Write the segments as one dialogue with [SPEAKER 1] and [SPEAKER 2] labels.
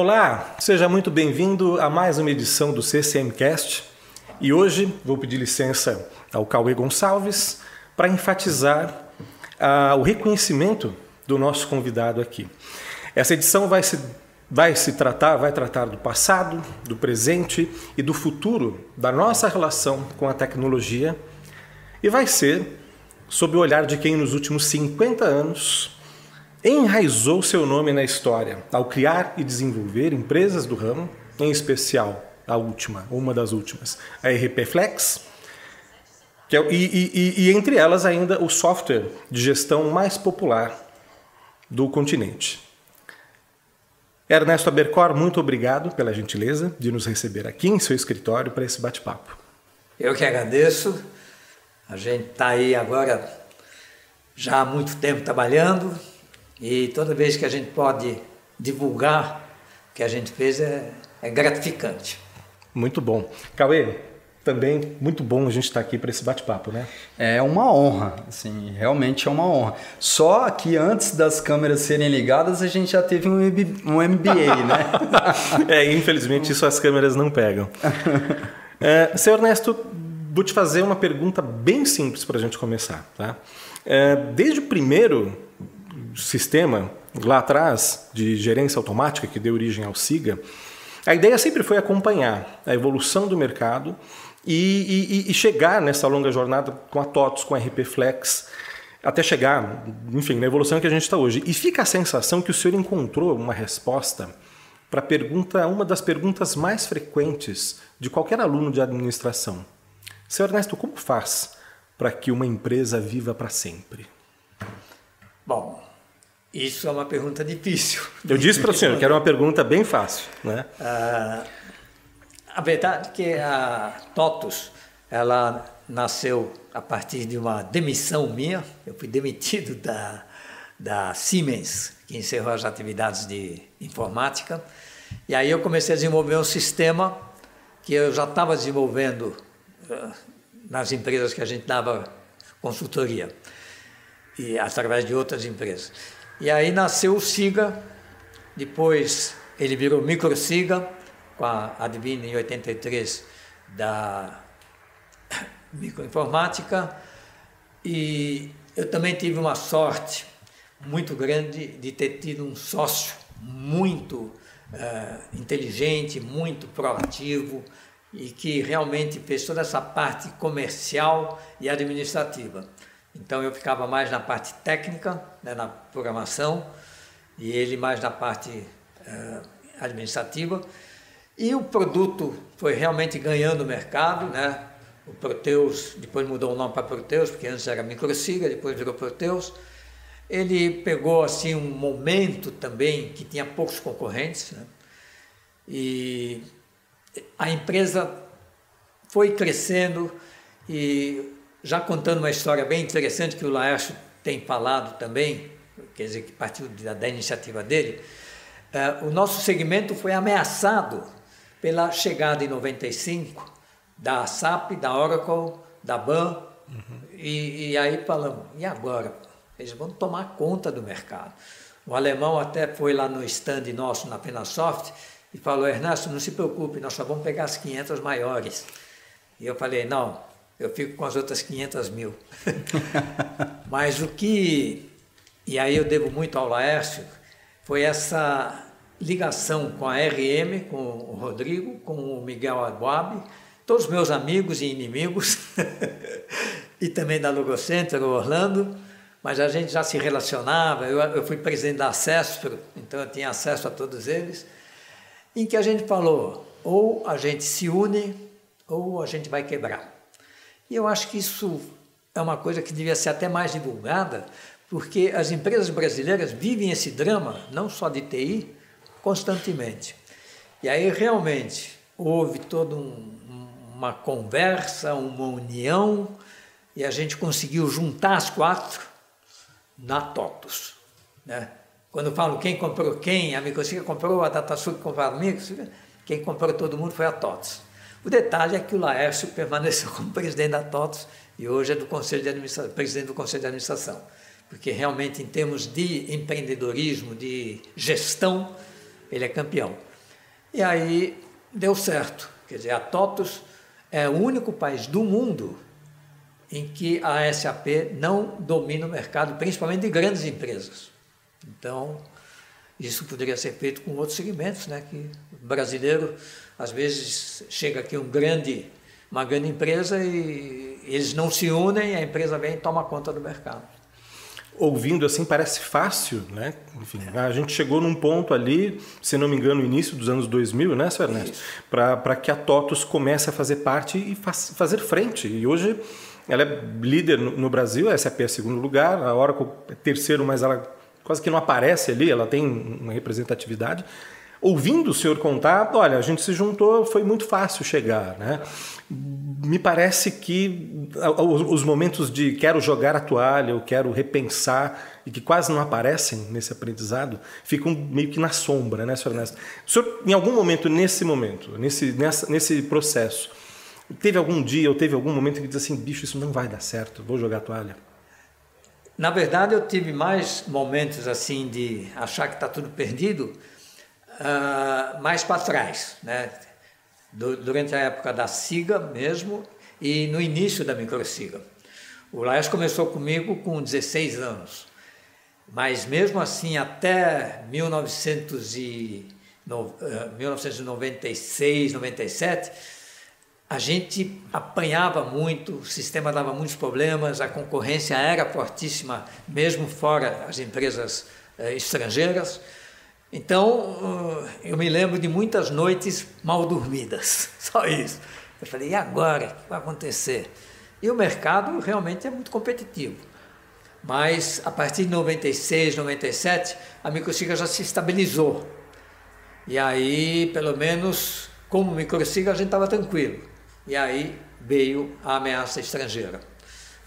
[SPEAKER 1] Olá, seja muito bem-vindo a mais uma edição do CCMcast. E hoje vou pedir licença ao Cauê Gonçalves para enfatizar o reconhecimento do nosso convidado aqui. Essa edição vai tratar do passado, do presente e do futuro da nossa relação com a tecnologia e vai ser sob o olhar de quem nos últimos 50 anos enraizou seu nome na história ao criar e desenvolver empresas do ramo, em especial uma das últimas, a RP Flex, e entre elas ainda o software de gestão mais popular do continente. Ernesto Abercor, muito obrigado pela gentileza de nos receber aqui em seu escritório para esse bate-papo.
[SPEAKER 2] Eu que agradeço. A gente está aí agora já há muito tempo trabalhando e toda vez que a gente pode divulgar o que a gente fez é gratificante.
[SPEAKER 1] Muito bom. Cauê, também muito bom a gente estar aqui para esse bate-papo, né?
[SPEAKER 3] É uma honra, assim, realmente é uma honra. Só que antes das câmeras serem ligadas, a gente já teve um MBA, né?
[SPEAKER 1] Infelizmente isso as câmeras não pegam. Seu Ernesto, vou te fazer uma pergunta bem simples para a gente começar, tá? Desde o primeiro sistema, lá atrás, de gerência automática, que deu origem ao SIGA, a ideia sempre foi acompanhar a evolução do mercado e chegar nessa longa jornada com a TOTVS, com a RP Flex, até chegar, enfim, na evolução que a gente está hoje. E fica a sensação que o senhor encontrou uma resposta para uma das perguntas mais frequentes de qualquer aluno de administração. Seu Ernesto, como faz para que uma empresa viva para sempre?
[SPEAKER 2] Bom, isso é uma pergunta difícil.
[SPEAKER 1] Eu disse para o senhor que era uma pergunta bem fácil, né?
[SPEAKER 2] A verdade é que a TOTVS, ela nasceu a partir de uma demissão minha. Eu fui demitido da Siemens, que encerrou as atividades de informática. E aí eu comecei a desenvolver um sistema que eu já estava desenvolvendo nas empresas que a gente dava consultoria, e através de outras empresas. E aí nasceu o SIGA, depois ele virou MicroSIGA, com a advina em 83 da microinformática, e eu também tive uma sorte muito grande de ter tido um sócio muito inteligente, muito proativo, e que realmente fez toda essa parte comercial e administrativa. Então eu ficava mais na parte técnica, né, na programação, e ele mais na parte administrativa. E o produto foi realmente ganhando mercado, né? O Proteus, depois mudou o nome para Proteus, porque antes era MicroSIGA, depois virou Proteus. Ele pegou assim um momento também que tinha poucos concorrentes, né? E a empresa foi crescendo, e já contando uma história bem interessante que o Laércio tem falado também, quer dizer, que partiu da iniciativa dele, o nosso segmento foi ameaçado pela chegada em 95 da SAP, da Oracle, da BAN, e aí falamos, e agora? Eles vão tomar conta do mercado. O alemão até foi lá no stand nosso na Penasoft e falou, Ernesto, não se preocupe, nós só vamos pegar as 500 maiores. E eu falei, não, eu fico com as outras 500 mil. Mas e aí eu devo muito ao Laércio, foi essa ligação com a RM, com o Rodrigo, com o Miguel Abuab, todos meus amigos e inimigos, e também da Logocenter, o Orlando, mas a gente já se relacionava, eu fui presidente da Acespro, então eu tinha acesso a todos eles, em que a gente falou, ou a gente se une, ou a gente vai quebrar. E eu acho que isso é uma coisa que devia ser até mais divulgada, porque as empresas brasileiras vivem esse drama, não só de TI, constantemente. E aí realmente houve toda uma conversa, uma união, e a gente conseguiu juntar as quatro na TOTVS, né? Quando eu falo quem comprou quem, a MicroSIGA comprou, a DataSul comprou a MicroSIGA, quem comprou todo mundo foi a TOTVS. O detalhe é que o Laércio permaneceu como presidente da TOTVS e hoje é presidente do Conselho de Administração. Porque realmente, em termos de empreendedorismo, de gestão, ele é campeão. E aí deu certo. Quer dizer, a TOTVS é o único país do mundo em que a SAP não domina o mercado, principalmente de grandes empresas. Então, isso poderia ser feito com outros segmentos, né? Que o brasileiro, às vezes, chega aqui uma grande empresa e eles não se unem, a empresa vem e toma conta do mercado.
[SPEAKER 1] Ouvindo assim parece fácil, né? Enfim, a gente chegou num ponto ali, se não me engano, no início dos anos 2000, né, Sr. Ernesto? Para que a TOTVS comece a fazer parte e fazer frente. E hoje ela é líder no Brasil, a SAP é segundo lugar, a Oracle é terceiro, mas ela quase que não aparece ali, ela tem uma representatividade. Ouvindo o senhor contar, olha, a gente se juntou, foi muito fácil chegar, né? Me parece que os momentos de quero jogar a toalha, eu quero repensar, e que quase não aparecem nesse aprendizado, ficam meio que na sombra, né, senhor Ernesto? O senhor, em algum momento, nesse processo, teve algum dia ou teve algum momento que diz assim, bicho, isso não vai dar certo, vou jogar a toalha?
[SPEAKER 2] Na verdade, eu tive mais momentos assim de achar que está tudo perdido, mais para trás, né? Durante a época da SIGA mesmo e no início da Microsiga. O Laércio começou comigo com 16 anos, mas mesmo assim até 1996, 97, a gente apanhava muito, o sistema dava muitos problemas, a concorrência era fortíssima, mesmo fora as empresas estrangeiras. Então, eu me lembro de muitas noites mal dormidas, só isso. Eu falei, e agora? O que vai acontecer? E o mercado realmente é muito competitivo. Mas, a partir de 96, 97, a Microsiga já se estabilizou. E aí, pelo menos, como Microsiga, a gente estava tranquilo. E aí veio a ameaça estrangeira.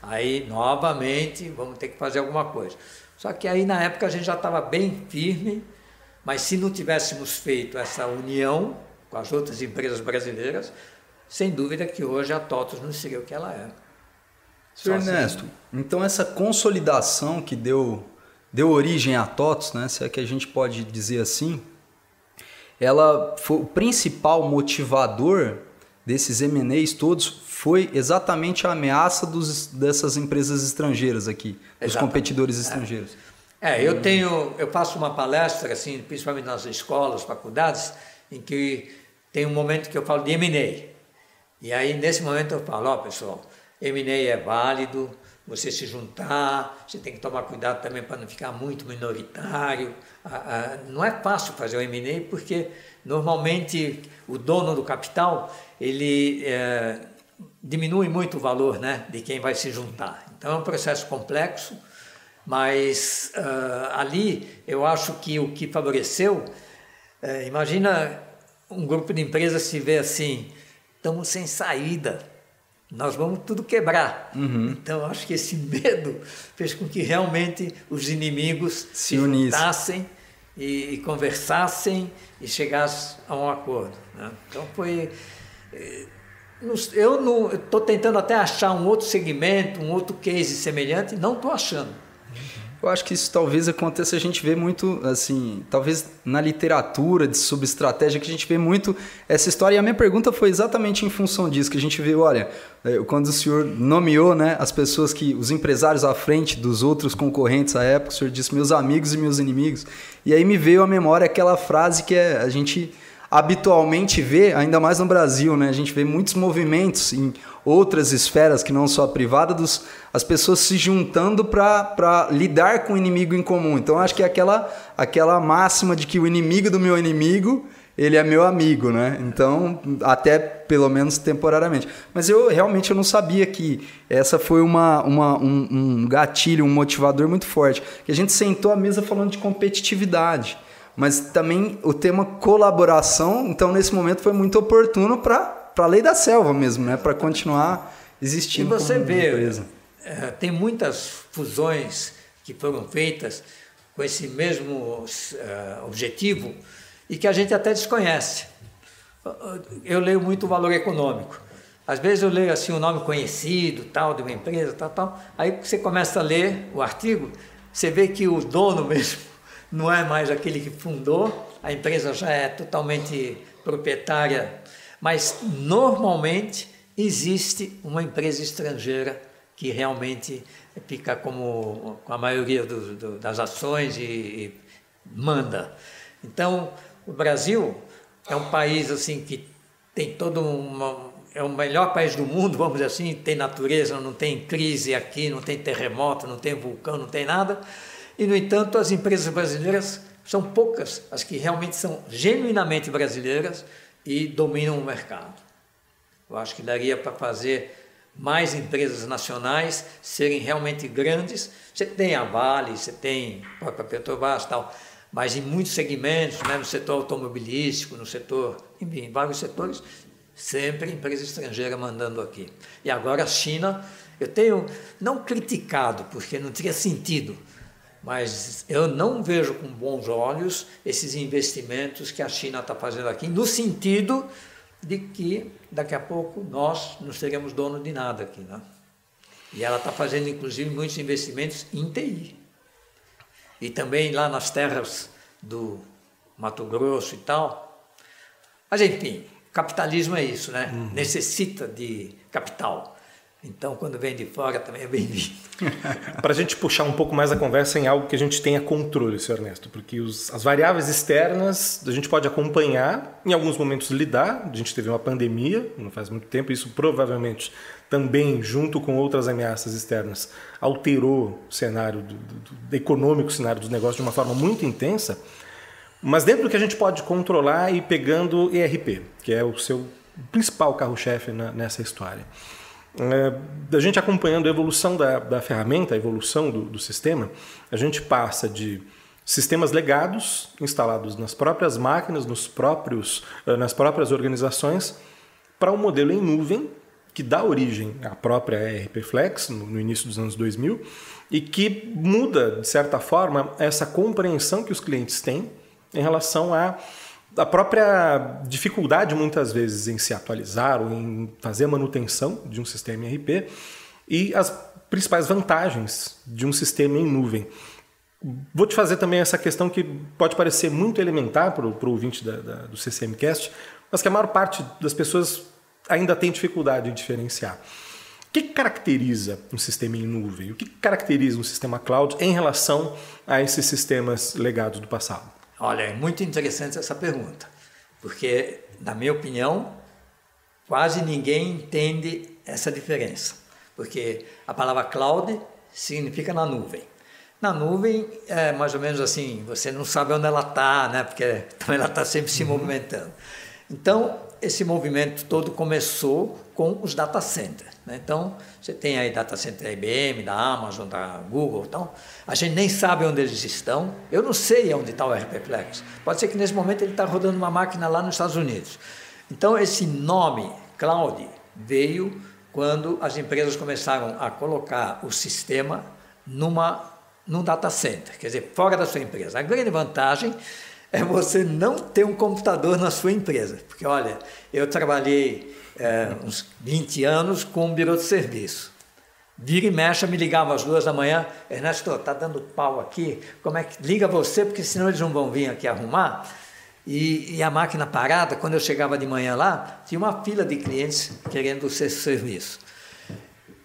[SPEAKER 2] Aí, novamente, vamos ter que fazer alguma coisa. Só que aí, na época, a gente já estava bem firme. Mas se não tivéssemos feito essa união com as outras empresas brasileiras, sem dúvida que hoje a TOTVS não seria o que ela é.
[SPEAKER 3] Sr. Ernesto, então essa consolidação que deu origem à TOTVS, né, se é que a gente pode dizer assim, ela foi o principal motivador desses M&As todos foi exatamente a ameaça dessas empresas estrangeiras aqui, dos competidores estrangeiros.
[SPEAKER 2] Eu faço uma palestra, assim, principalmente nas escolas, faculdades, em que tem um momento que eu falo de M&A. E aí, nesse momento, eu falo, pessoal, M&A é válido, você se juntar, você tem que tomar cuidado também para não ficar muito minoritário. Não é fácil fazer o M&A porque, normalmente, o dono do capital, ele diminui muito o valor, né, de quem vai se juntar. Então, é um processo complexo. Mas ali eu acho que o que favoreceu, imagina um grupo de empresas se vê assim, estamos sem saída, nós vamos tudo quebrar. Então acho que esse medo fez com que realmente os inimigos se juntassem e conversassem e chegassem a um acordo, né? Então foi... Eu estou tentando até achar um outro segmento, um outro case semelhante, não estou achando.
[SPEAKER 3] Eu acho que isso talvez aconteça, a gente vê muito, assim, talvez na literatura de subestratégia, que a gente vê muito essa história. E a minha pergunta foi exatamente em função disso, que a gente vê, olha, quando o senhor nomeou, né, as pessoas os empresários à frente dos outros concorrentes à época, o senhor disse meus amigos e meus inimigos. E aí me veio à memória aquela frase que a gente habitualmente vê, ainda mais no Brasil, né? A gente vê muitos movimentos em outras esferas que não só a privada, as pessoas se juntando para lidar com o inimigo em comum. Então, acho que é aquela máxima de que o inimigo do meu inimigo, ele é meu amigo, né? Então, até pelo menos temporariamente. Mas eu realmente não sabia que essa foi um gatilho, um motivador muito forte. Que a gente sentou à mesa falando de competitividade. Mas também o tema colaboração, então nesse momento foi muito oportuno para a lei da selva mesmo, né? Para continuar existindo.
[SPEAKER 2] E você vê, tem muitas fusões que foram feitas com esse mesmo objetivo e que a gente até desconhece. Eu leio muito o valor econômico. Às vezes eu leio assim um nome conhecido, tal, de uma empresa, tal. Aí você começa a ler o artigo, você vê que o dono mesmo não é mais aquele que fundou, a empresa já é totalmente proprietária, mas normalmente existe uma empresa estrangeira que realmente fica com a maioria das ações e manda. Então, o Brasil é um país assim que tem é o melhor país do mundo, vamos dizer assim, tem natureza, não tem crise aqui, não tem terremoto, não tem vulcão, não tem nada. E, no entanto, as empresas brasileiras são poucas as que realmente são genuinamente brasileiras e dominam o mercado. Eu acho que daria para fazer mais empresas nacionais serem realmente grandes. Você tem a Vale, você tem a própria Petrobras e tal, mas em muitos segmentos, né, no setor automobilístico, no setor, enfim, em vários setores, sempre empresa estrangeira mandando aqui. E agora a China, eu tenho não criticado, porque não teria sentido, mas eu não vejo com bons olhos esses investimentos que a China está fazendo aqui, no sentido de que daqui a pouco nós não seremos dono de nada aqui, né? E ela está fazendo, inclusive, muitos investimentos em TI. E também lá nas terras do Mato Grosso e tal. Mas, enfim, capitalismo é isso, né? Necessita de capital. Então, quando vem de fora, também é bem-vindo.
[SPEAKER 1] Para a gente puxar um pouco mais a conversa em algo que a gente tenha controle, senhor Ernesto, porque as variáveis externas a gente pode acompanhar, em alguns momentos lidar. A gente teve uma pandemia, não faz muito tempo, isso provavelmente também, junto com outras ameaças externas, alterou o cenário econômico, o cenário dos negócios de uma forma muito intensa. Mas dentro do que a gente pode controlar e pegando ERP, que é o seu principal carro-chefe nessa história. A gente acompanhando a evolução da ferramenta, a evolução do sistema, a gente passa de sistemas legados instalados nas próprias máquinas, nas próprias organizações, para um modelo em nuvem que dá origem à própria ERP Flex no início dos anos 2000 e que muda, de certa forma, essa compreensão que os clientes têm em relação à própria dificuldade, muitas vezes, em se atualizar ou em fazer a manutenção de um sistema ERP e as principais vantagens de um sistema em nuvem. Vou te fazer também essa questão que pode parecer muito elementar para o ouvinte do CCMcast, mas que a maior parte das pessoas ainda tem dificuldade em diferenciar. O que caracteriza um sistema em nuvem? O que caracteriza um sistema cloud em relação a esses sistemas legados do passado?
[SPEAKER 2] Olha, é muito interessante essa pergunta, porque, na minha opinião, quase ninguém entende essa diferença, porque a palavra cloud significa na nuvem. Na nuvem é mais ou menos assim, você não sabe onde ela está, né? Porque ela está sempre se movimentando. Então, esse movimento todo começou com os data centers, né? Então, você tem aí data center da IBM, da Amazon, da Google, então, a gente nem sabe onde eles estão. Eu não sei onde está o ERP Flex. Pode ser que nesse momento ele está rodando uma máquina lá nos Estados Unidos. Então, esse nome cloud veio quando as empresas começaram a colocar o sistema num data center, quer dizer, fora da sua empresa. A grande vantagem é você não ter um computador na sua empresa. Porque, olha, eu trabalhei uns 20 anos com um birô de serviço. Vira e mexe, me ligava às 2 da manhã, Ernesto, está dando pau aqui, como é que liga você, porque senão eles não vão vir aqui arrumar. E a máquina parada, quando eu chegava de manhã lá, tinha uma fila de clientes querendo o seu serviço.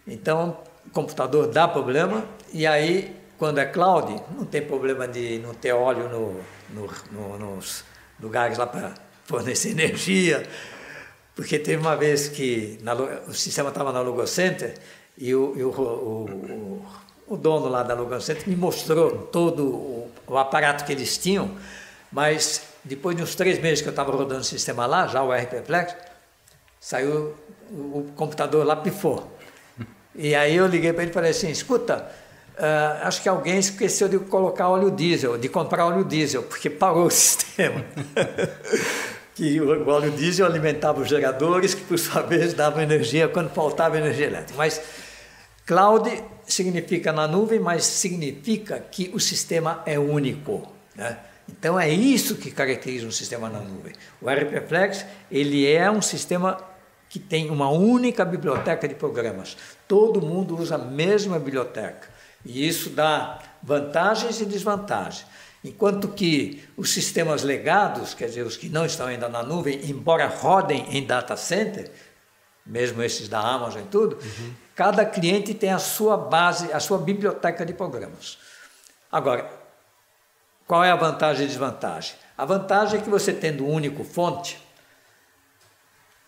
[SPEAKER 2] Então, o computador dá problema, e aí, quando é cloud, não tem problema de não ter óleo nos lugares lá para fornecer energia, porque teve uma vez que o sistema estava na Logocenter e o dono lá da Logocenter me mostrou todo o aparato que eles tinham, mas depois de uns 3 meses que eu estava rodando o sistema lá, já o ERP Flex, saiu o computador lá, pifou. E aí eu liguei para ele e falei assim, escuta, acho que alguém esqueceu de colocar óleo diesel, de comprar óleo diesel, porque parou o sistema. Que o óleo diesel alimentava os geradores, que por sua vez davam energia quando faltava energia elétrica. Mas cloud significa na nuvem, mas significa que o sistema é único, né? Então é isso que caracteriza um sistema na nuvem. O ERP Flex, ele é um sistema que tem uma única biblioteca de programas. Todo mundo usa a mesma biblioteca. E isso dá vantagens e desvantagens. Enquanto que os sistemas legados, quer dizer, os que não estão ainda na nuvem, embora rodem em data center, mesmo esses da Amazon e tudo, cada cliente tem a sua base, a sua biblioteca de programas. Agora, qual é a vantagem e desvantagem? A vantagem é que você tendo um único fonte,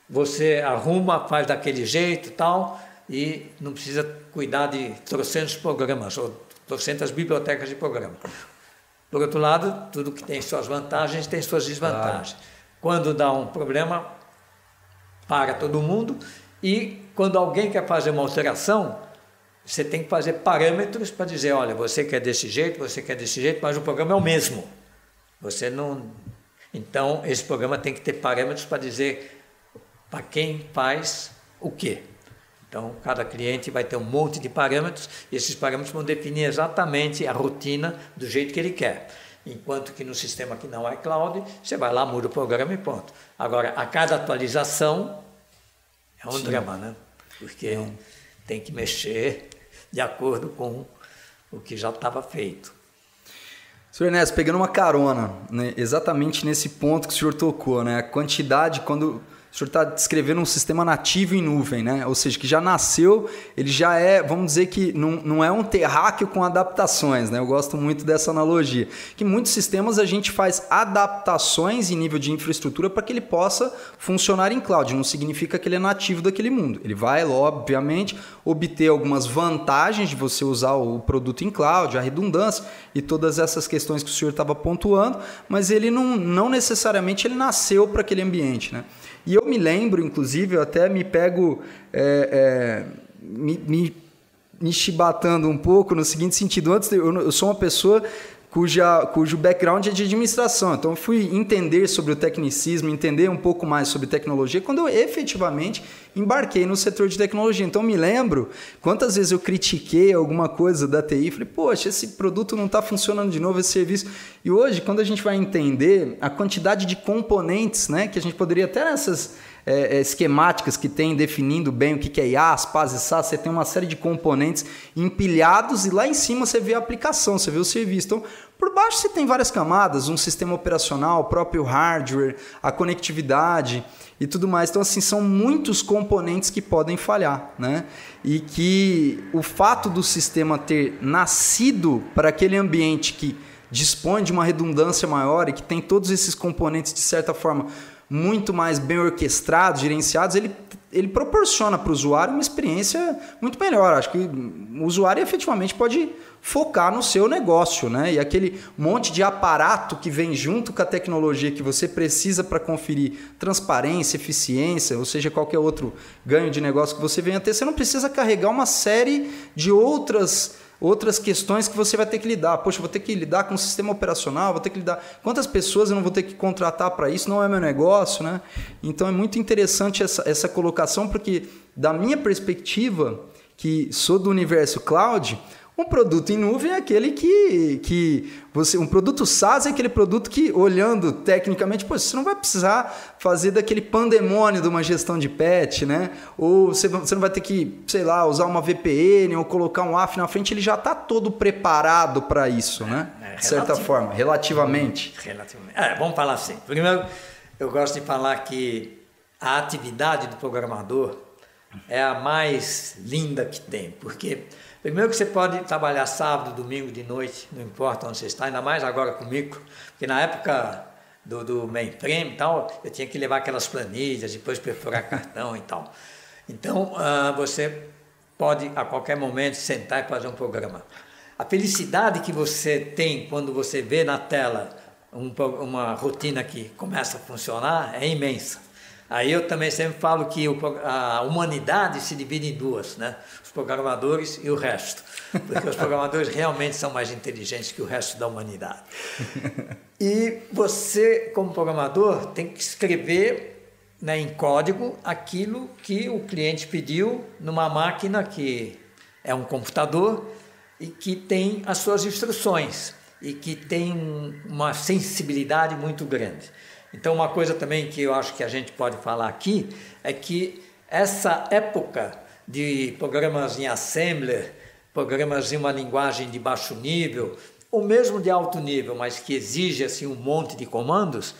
[SPEAKER 2] você arruma, faz daquele jeito e tal, e não precisa cuidar de trocentos programas ou trocentas bibliotecas de programa. Por outro lado, tudo que tem suas vantagens tem suas desvantagens. Quando dá um problema, para todo mundo, e quando alguém quer fazer uma alteração, você tem que fazer parâmetros para dizer, olha, você quer desse jeito, mas o programa é o mesmo. Você não... Então, esse programa tem que ter parâmetros para dizer para quem faz o quê. Então, cada cliente vai ter um monte de parâmetros, e esses parâmetros vão definir exatamente a rotina do jeito que ele quer. Enquanto que no sistema que não é cloud, você vai lá, muda o programa e pronto. Agora, a cada atualização é um drama, né? Porque tem que mexer de acordo com o que já estava feito.
[SPEAKER 3] Senhor Ernesto, pegando uma carona, né, exatamente nesse ponto que o senhor tocou, né, a quantidade, quando o senhor está descrevendo um sistema nativo em nuvem, né? Ou seja, que já nasceu, ele já é, vamos dizer que não é um terráqueo com adaptações, né? Eu gosto muito dessa analogia. Que muitos sistemas a gente faz adaptações em nível de infraestrutura para que ele possa funcionar em cloud. Não significa que ele é nativo daquele mundo. Ele vai, obviamente, obter algumas vantagens de você usar o produto em cloud, a redundância e todas essas questões que o senhor estava pontuando, mas ele não necessariamente ele nasceu para aquele ambiente, né? E eu me lembro, inclusive, eu até me pego me chibatando um pouco no seguinte sentido. Antes, eu sou uma pessoa cujo background é de administração. Então, eu fui entender sobre o tecnicismo, entender um pouco mais sobre tecnologia, quando eu efetivamente embarquei no setor de tecnologia. Então, eu me lembro quantas vezes eu critiquei alguma coisa da TI, falei, poxa, esse produto não está funcionando de novo, esse serviço. E hoje, quando a gente vai entender a quantidade de componentes, né, que a gente poderia até nessas esquemáticas que tem definindo bem o que é IaaS, PaaS e SaaS, você tem uma série de componentes empilhados e lá em cima você vê a aplicação, você vê o serviço. Então, por baixo você tem várias camadas, um sistema operacional, o próprio hardware, a conectividade e tudo mais. Então, assim, são muitos componentes que podem falhar, né? E que o fato do sistema ter nascido para aquele ambiente que dispõe de uma redundância maior e que tem todos esses componentes, de certa forma, muito mais bem orquestrados, gerenciados, ele proporciona para o usuário uma experiência muito melhor. Acho que o usuário efetivamente pode focar no seu negócio, né? E aquele monte de aparato que vem junto com a tecnologia que você precisa para conferir transparência, eficiência, ou seja, qualquer outro ganho de negócio que você venha a ter, você não precisa carregar uma série de outras questões que você vai ter que lidar. Poxa, eu vou ter que lidar com o sistema operacional, vou ter que lidar... Quantas pessoas eu não vou ter que contratar para isso? Não é meu negócio, né? Então, é muito interessante essa colocação, porque, da minha perspectiva, que sou do universo cloud, um produto em nuvem é aquele que você... Um produto SaaS é aquele produto que, olhando tecnicamente, pô, você não vai precisar fazer daquele pandemônio de uma gestão de patch, né? Ou você não vai ter que, sei lá, usar uma VPN ou colocar um AF na frente, ele já está todo preparado para isso, né? De certa forma, relativamente.
[SPEAKER 2] Vamos falar assim. Primeiro, eu gosto de falar que a atividade do programador é a mais linda que tem, porque... Primeiro que você pode trabalhar sábado, domingo, de noite, não importa onde você está, ainda mais agora comigo, porque na época do mainframe e tal, eu tinha que levar aquelas planilhas, depois perfurar cartão e tal. Então, você pode a qualquer momento sentar e fazer um programa. A felicidade que você tem quando você vê na tela uma rotina que começa a funcionar é imensa. Aí eu também sempre falo que a humanidade se divide em duas, né? Os programadores e o resto. Porque os programadores realmente são mais inteligentes que o resto da humanidade. E você, como programador, tem que escrever, né, em código aquilo que o cliente pediu numa máquina que é um computador e que tem as suas instruções e que tem uma sensibilidade muito grande. Então, uma coisa também que eu acho que a gente pode falar aqui é que essa época de programas em assembler, programas em uma linguagem de baixo nível, ou mesmo de alto nível, mas que exige assim, um monte de comandos,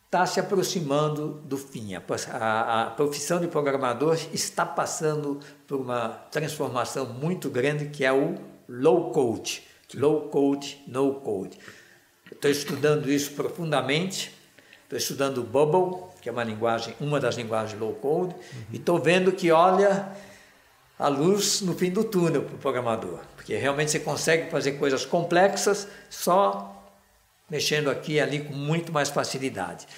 [SPEAKER 2] está se aproximando do fim. A profissão de programador está passando por uma transformação muito grande, que é o low code. Low code, no code. Estou estudando isso profundamente, estou estudando o Bubble, que é uma das linguagens low code, e estou vendo que, olha, a luz no fim do túnel para o programador, porque realmente você consegue fazer coisas complexas só mexendo aqui e ali com muito mais facilidade.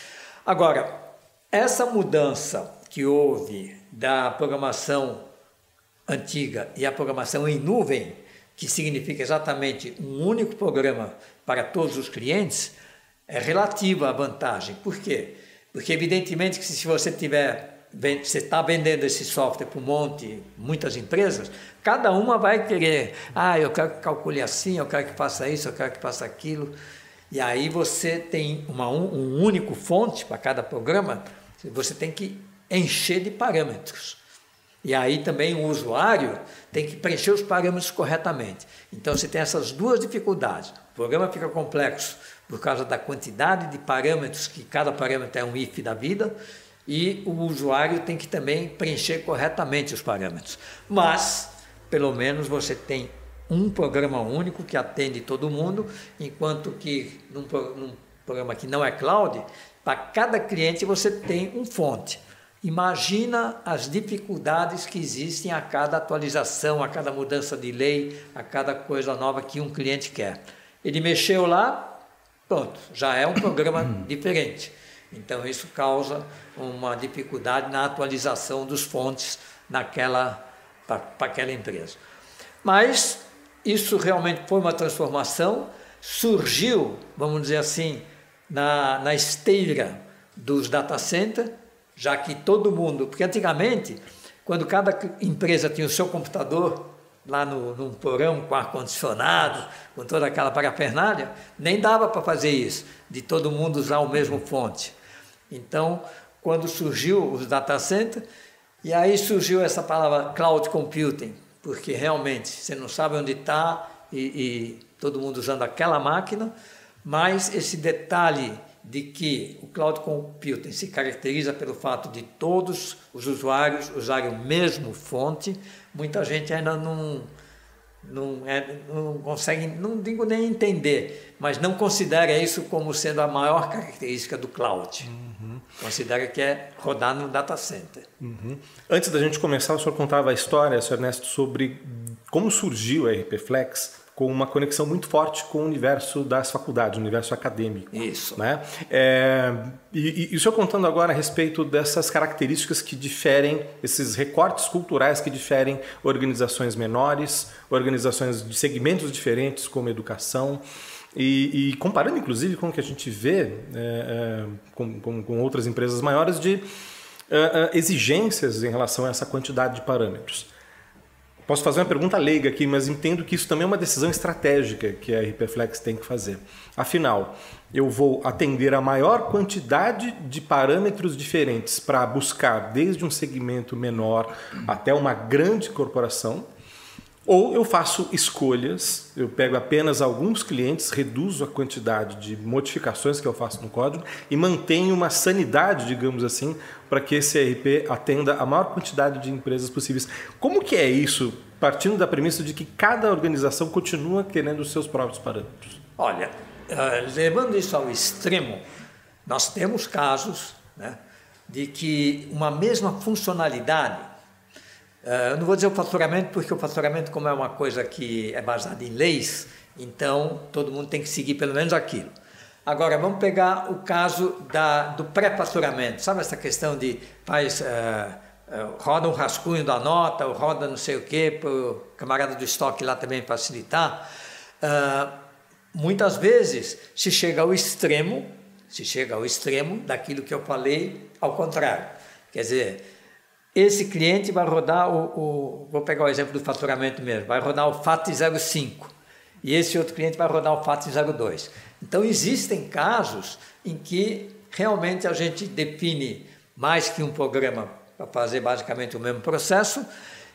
[SPEAKER 2] Agora, essa mudança que houve da programação antiga e a programação em nuvem, que significa exatamente um único programa para todos os clientes, é relativa à vantagem. Por quê? Porque evidentemente que se você está vendendo esse software para muitas empresas, cada uma vai querer, eu quero que calcule assim, eu quero que faça isso, eu quero que faça aquilo. E aí você tem um único fonte para cada programa, você tem que encher de parâmetros. E aí também o usuário tem que preencher os parâmetros corretamente. Então você tem essas duas dificuldades. O programa fica complexo por causa da quantidade de parâmetros, que cada parâmetro é um if da vida, e o usuário tem que também preencher corretamente os parâmetros. Mas, pelo menos, você tem um programa único que atende todo mundo, enquanto que num programa que não é cloud, para cada cliente você tem um fonte. Imagina as dificuldades que existem a cada atualização, a cada mudança de lei, a cada coisa nova que um cliente quer. Ele mexeu lá, pronto, já é um programa diferente. Então isso causa uma dificuldade na atualização dos fontes para aquela empresa. Mas isso realmente foi uma transformação, surgiu, vamos dizer assim, na esteira dos data centers, já que todo mundo, porque antigamente, quando cada empresa tinha o seu computador, lá num porão com ar-condicionado, com toda aquela parafernália, nem dava para fazer isso, de todo mundo usar o mesmo fonte. Então, quando surgiu os data centers, e aí surgiu essa palavra cloud computing, porque realmente você não sabe onde está e todo mundo usando aquela máquina, mas esse detalhe de que o cloud computing se caracteriza pelo fato de todos os usuários usarem o mesmo fonte, muita gente ainda não consegue, não digo nem entender, mas não considera isso como sendo a maior característica do cloud. Considera que é rodar no data center.
[SPEAKER 1] Antes da gente começar, o senhor contava a história, Sr. Ernesto, sobre como surgiu a RP Flex, com uma conexão muito forte com o universo das faculdades, o universo acadêmico.
[SPEAKER 2] Isso.
[SPEAKER 1] Né? E o senhor contando agora a respeito dessas características que diferem, esses recortes culturais que diferem organizações menores, organizações de segmentos diferentes, como educação, e comparando inclusive com o que a gente vê com outras empresas maiores de exigências em relação a essa quantidade de parâmetros. Posso fazer uma pergunta leiga aqui, mas entendo que isso também é uma decisão estratégica que a RP Flex tem que fazer. Afinal, eu vou atender a maior quantidade de parâmetros diferentes para buscar desde um segmento menor até uma grande corporação, ou eu faço escolhas, eu pego apenas alguns clientes, reduzo a quantidade de modificações que eu faço no código e mantenho uma sanidade, digamos assim, para que esse ERP atenda a maior quantidade de empresas possíveis. Como que é isso, partindo da premissa de que cada organização continua querendo os seus próprios parâmetros?
[SPEAKER 2] Olha, levando isso ao extremo, nós temos casos, né, de que uma mesma funcionalidade, eu não vou dizer o faturamento, porque o faturamento, como é uma coisa que é baseada em leis, então todo mundo tem que seguir pelo menos aquilo. Agora, vamos pegar o caso do pré-faturamento. Sabe essa questão de roda um rascunho da nota, ou roda não sei o quê, para o camarada do estoque lá também facilitar. Muitas vezes se chega ao extremo daquilo que eu falei ao contrário. Quer dizer, esse cliente vai rodar vou pegar o exemplo do faturamento mesmo, vai rodar o FAT 05 e esse outro cliente vai rodar o FAT 02. Então existem casos em que realmente a gente define mais que um programa para fazer basicamente o mesmo processo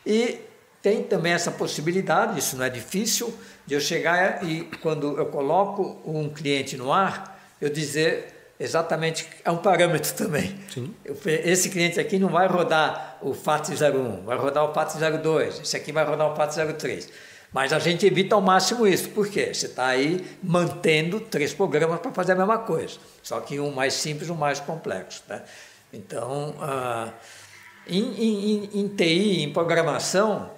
[SPEAKER 2] e tem também essa possibilidade, isso não é difícil, de eu chegar e, quando eu coloco um cliente no ar, eu dizer exatamente, é um parâmetro também.
[SPEAKER 1] Sim.
[SPEAKER 2] Esse cliente aqui não vai rodar o FAT01, vai rodar o FAT02, esse aqui vai rodar o FAT03. Mas a gente evita ao máximo isso, por quê? Você está aí mantendo 3 programas para fazer a mesma coisa, só que um mais simples, um mais complexo. Né? Então, em TI, em programação,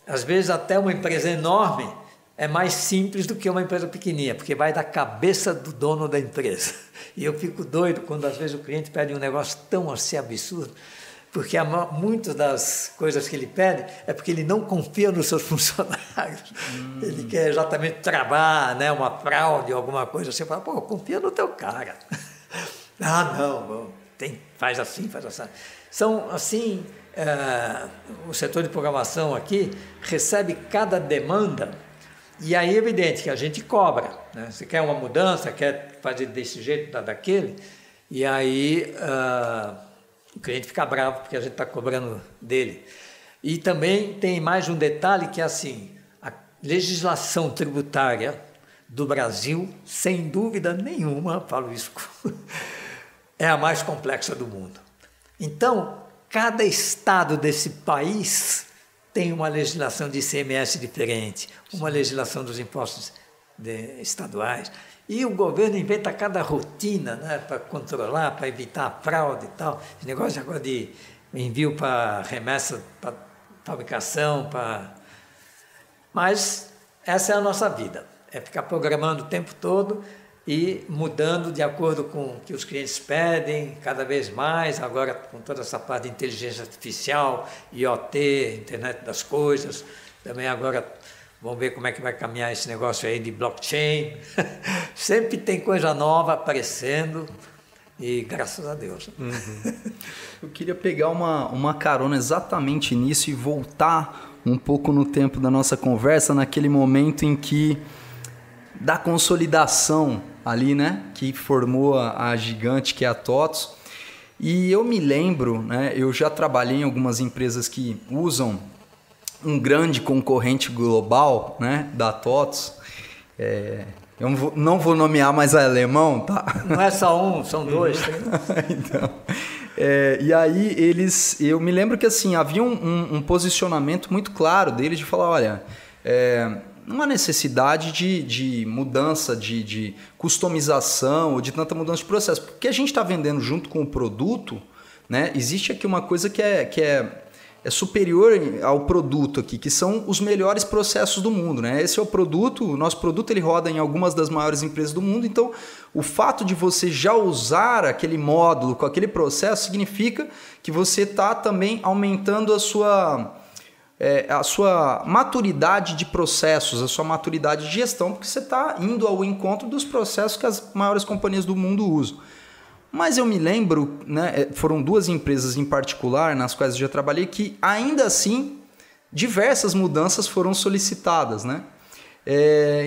[SPEAKER 2] às vezes até uma empresa enorme é mais simples do que uma empresa pequenininha, porque vai da cabeça do dono da empresa. E eu fico doido quando às vezes o cliente pede um negócio tão assim absurdo, porque muitas das coisas que ele pede é porque ele não confia nos seus funcionários. Ele quer exatamente travar, né, uma fraude, alguma coisa. Você fala, pô, confia no teu cara. Não, faz assim, faz assim. São assim, o setor de programação aqui recebe cada demanda. E aí é evidente que a gente cobra, né? Você quer uma mudança, quer fazer desse jeito, daquele, e aí o cliente fica bravo porque a gente está cobrando dele. E também tem mais um detalhe que é assim, a legislação tributária do Brasil, sem dúvida nenhuma, falo isso, é a mais complexa do mundo. Então, cada estado desse país tem uma legislação de ICMS diferente, uma legislação dos impostos estaduais, e o governo inventa cada rotina, né, para controlar, para evitar a fraude e tal. Esse negócio agora de envio para remessa, para fabricação, Mas essa é a nossa vida, é ficar programando o tempo todo e mudando de acordo com o que os clientes pedem, cada vez mais, agora com toda essa parte de inteligência artificial, IoT, internet das coisas, também agora vamos ver como é que vai caminhar esse negócio aí de blockchain, sempre tem coisa nova aparecendo e graças a Deus.
[SPEAKER 3] Uhum. Eu queria pegar uma carona exatamente nisso e voltar um pouco no tempo da nossa conversa, naquele momento em que da consolidação ali, né, que formou a gigante que é a TOTVS. E eu me lembro, né, eu já trabalhei em algumas empresas que usam um grande concorrente global, né, da TOTVS. Eu não vou nomear, mas é alemão, tá?
[SPEAKER 2] Não é só um, são 2.
[SPEAKER 3] Então, e aí eu me lembro que assim, havia um posicionamento muito claro deles de falar, olha, uma necessidade de mudança, de customização ou de tanta mudança de processo. Porque a gente está vendendo junto com o produto, né? Existe aqui uma coisa que é superior ao produto aqui, que são os melhores processos do mundo, né? Esse é o produto, o nosso produto ele roda em algumas das maiores empresas do mundo, então o fato de você já usar aquele módulo com aquele processo significa que você está também aumentando a sua maturidade de processos, a sua maturidade de gestão, porque você está indo ao encontro dos processos que as maiores companhias do mundo usam. Mas eu me lembro, né, foram 2 empresas em particular nas quais eu já trabalhei que ainda assim diversas mudanças foram solicitadas, né?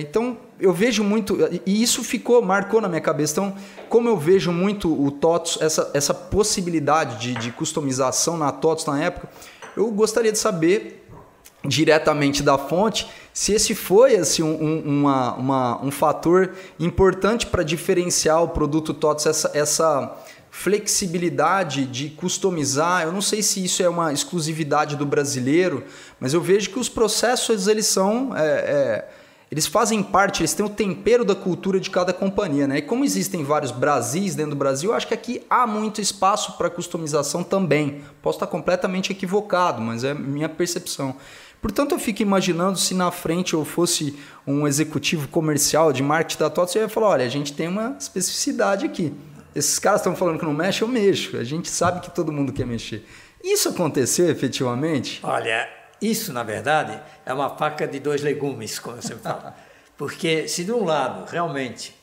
[SPEAKER 3] Então eu vejo muito, e isso marcou na minha cabeça. Então, como eu vejo muito o TOTVS, essa possibilidade de customização na TOTVS na época, eu gostaria de saber diretamente da fonte se esse foi assim, um fator importante para diferenciar o produto TOTVS, essa flexibilidade de customizar. Eu não sei se isso é uma exclusividade do brasileiro, mas eu vejo que os processos eles fazem parte, eles têm o tempero da cultura de cada companhia, né? E como existem vários Brasis dentro do Brasil, eu acho que aqui há muito espaço para customização também. Posso estar completamente equivocado, mas é minha percepção. Portanto, eu fico imaginando se na frente eu fosse um executivo comercial de marketing da TOTVS, eu ia falar, olha, a gente tem uma especificidade aqui. Esses caras estão falando que não mexe, eu mexo. A gente sabe que todo mundo quer mexer. Isso aconteceu efetivamente?
[SPEAKER 2] Olha, isso, na verdade, é uma faca de 2 legumes, como eu sempre falo. Porque se de um lado, realmente,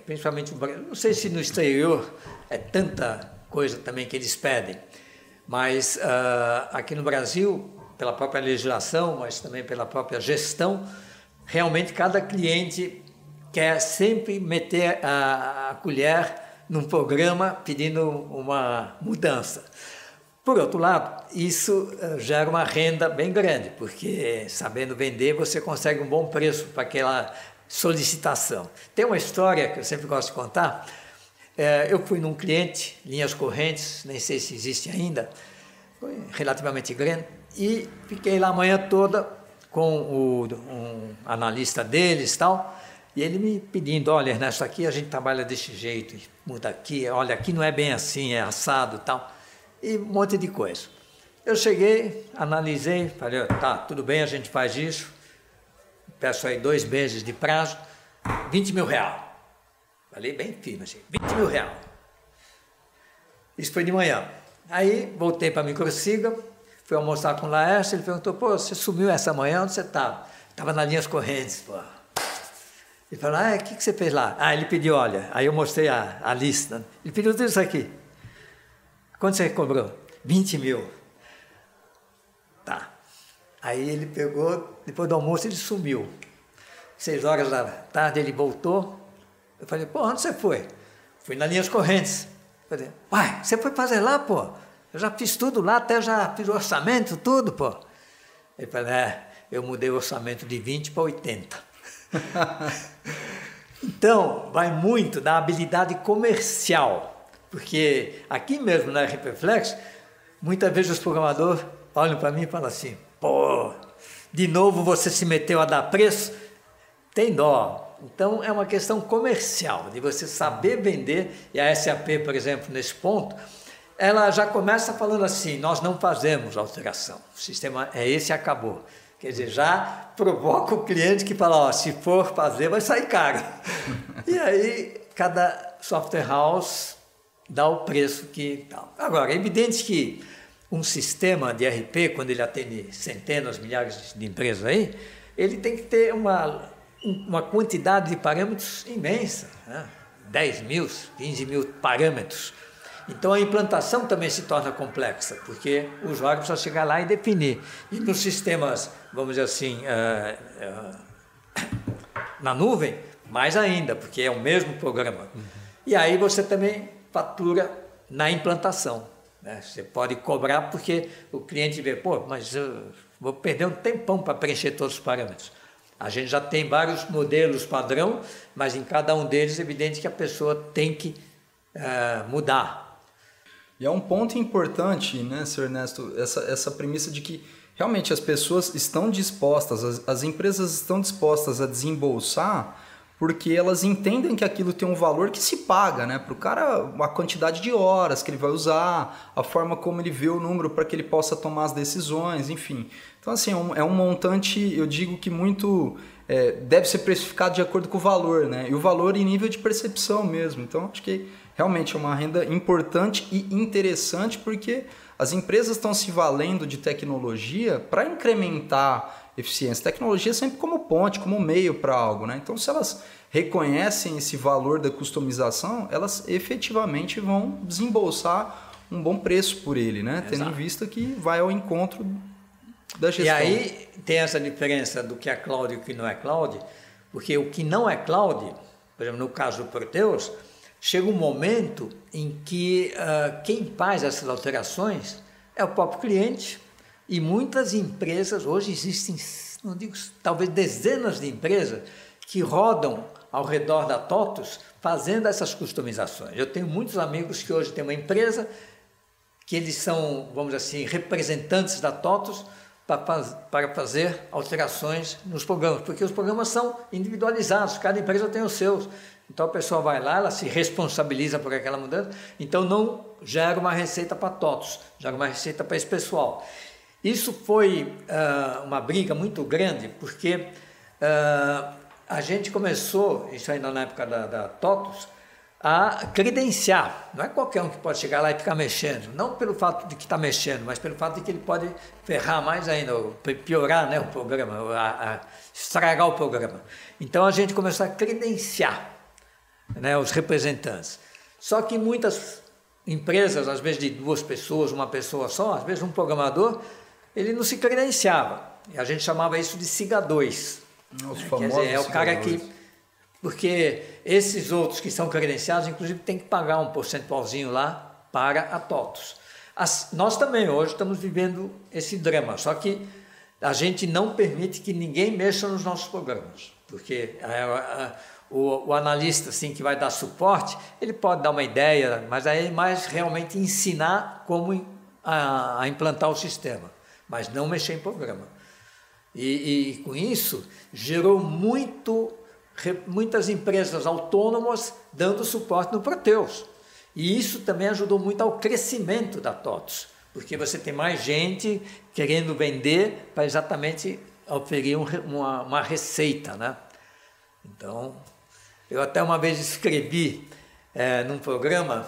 [SPEAKER 2] principalmente, não sei se no exterior é tanta coisa também que eles pedem, mas aqui no Brasil, pela própria legislação, mas também pela própria gestão, realmente cada cliente quer sempre meter a colher num programa pedindo uma mudança. Por outro lado, isso gera uma renda bem grande, porque sabendo vender você consegue um bom preço para aquela solicitação. Tem uma história que eu sempre gosto de contar. Eu fui num cliente, linhas correntes, nem sei se existe ainda, foi relativamente grande, e fiquei lá a manhã toda com um analista deles e tal, e ele me pedindo, olha, Ernesto, aqui a gente trabalha desse jeito, muda aqui, olha, aqui não é bem assim, é assado e tal, e um monte de coisa. Eu cheguei, analisei, falei, tá, tudo bem, a gente faz isso, peço aí 2 meses de prazo, 20 mil reais. Falei bem firme assim, 20 mil reais. Isso foi de manhã. Aí voltei para a Microsiga, fui almoçar com o Laércio, ele perguntou, pô, você sumiu essa manhã, onde você estava? Estava nas linhas correntes, pô. Ele falou, o que você fez lá? Ele pediu, olha, aí eu mostrei a lista, ele pediu tudo isso aqui. Quanto você cobrou? 20 mil. Tá. Aí ele pegou, depois do almoço ele sumiu. 6 horas da tarde ele voltou. Eu falei, pô, onde você foi? Fui nas linhas correntes. Eu falei, pai, você foi fazer lá, pô? Eu já fiz tudo lá, até já fiz o orçamento, tudo, pô. Ele falou, eu mudei o orçamento de 20 para 80. Então, vai muito da habilidade comercial. Porque aqui mesmo na RPFlex, muitas vezes os programadores olham para mim e falam assim, pô, de novo você se meteu a dar preço? Tem dó. Então, é uma questão comercial, de você saber vender, e a SAP, por exemplo, nesse ponto, ela já começa falando assim, nós não fazemos alteração, o sistema é esse e acabou. Quer dizer, já provoca o cliente que fala, se for fazer, vai sair caro. E aí, cada software house dá o preço que tal. Agora, é evidente que um sistema de RP, quando ele atende centenas, milhares de empresas aí, ele tem que ter uma quantidade de parâmetros imensa, né? 10 mil, 15 mil parâmetros. Então a implantação também se torna complexa, porque o usuário precisa chegar lá e definir. E nos sistemas, vamos dizer assim, na nuvem, mais ainda, porque é o mesmo programa. E aí você também fatura na implantação, né? Você pode cobrar porque o cliente vê, pô, mas eu vou perder um tempão para preencher todos os parâmetros. A gente já tem vários modelos padrão, mas em cada um deles é evidente que a pessoa tem que mudar.
[SPEAKER 3] E é um ponto importante, né, Sr. Ernesto, essa premissa de que realmente as pessoas estão dispostas, as empresas estão dispostas a desembolsar porque elas entendem que aquilo tem um valor que se paga, né? Para o cara, a quantidade de horas que ele vai usar, a forma como ele vê o número para que ele possa tomar as decisões, enfim. Então, assim, é um montante, eu digo que muito deve ser precificado de acordo com o valor, né? E o valor em nível de percepção mesmo. Então, acho que realmente é uma renda importante e interessante porque as empresas estão se valendo de tecnologia para incrementar eficiência. Tecnologia sempre como ponte, como meio para algo, né? Então, se elas reconhecem esse valor da customização, elas efetivamente vão desembolsar um bom preço por ele, né? Tendo em vista que vai ao encontro da gestão.
[SPEAKER 2] E aí tem essa diferença do que é cloud e o que não é cloud, porque o que não é cloud, por exemplo, no caso do Proteus, chega um momento em que quem faz essas alterações é o próprio cliente. E muitas empresas, hoje existem, não digo, talvez dezenas de empresas que rodam ao redor da TOTVS fazendo essas customizações. Eu tenho muitos amigos que hoje têm uma empresa que eles são, vamos dizer assim, representantes da TOTVS para fazer alterações nos programas, porque os programas são individualizados, cada empresa tem os seus. Então a pessoa vai lá, ela se responsabiliza por aquela mudança, então não gera uma receita para TOTVS, gera uma receita para esse pessoal. Isso foi uma briga muito grande, porque a gente começou, isso ainda na época da TOTVS, a credenciar. Não é qualquer um que pode chegar lá e ficar mexendo, não pelo fato de que está mexendo, mas pelo fato de que ele pode ferrar mais ainda, piorar, né, o programa, estragar o programa. Então a gente começou a credenciar, né, os representantes. Só que muitas empresas, às vezes de 2 pessoas, uma pessoa só, às vezes um programador, ele não se credenciava. E a gente chamava isso de SIGA 2. Quer dizer, é o cara que... Porque esses outros que são credenciados, inclusive, tem que pagar um percentualzinho lá para a TOTVS. Nós também hoje estamos vivendo esse drama, só que a gente não permite que ninguém mexa nos nossos programas, porque o analista assim, que vai dar suporte, ele pode dar uma ideia, mas aí mais realmente ensinar como a implantar o sistema, mas não mexer em programa. E com isso gerou muitas empresas autônomas dando suporte no Proteus. E isso também ajudou muito ao crescimento da TOTOS, porque você tem mais gente querendo vender para exatamente oferir uma receita, né? Então, eu até uma vez escrevi num programa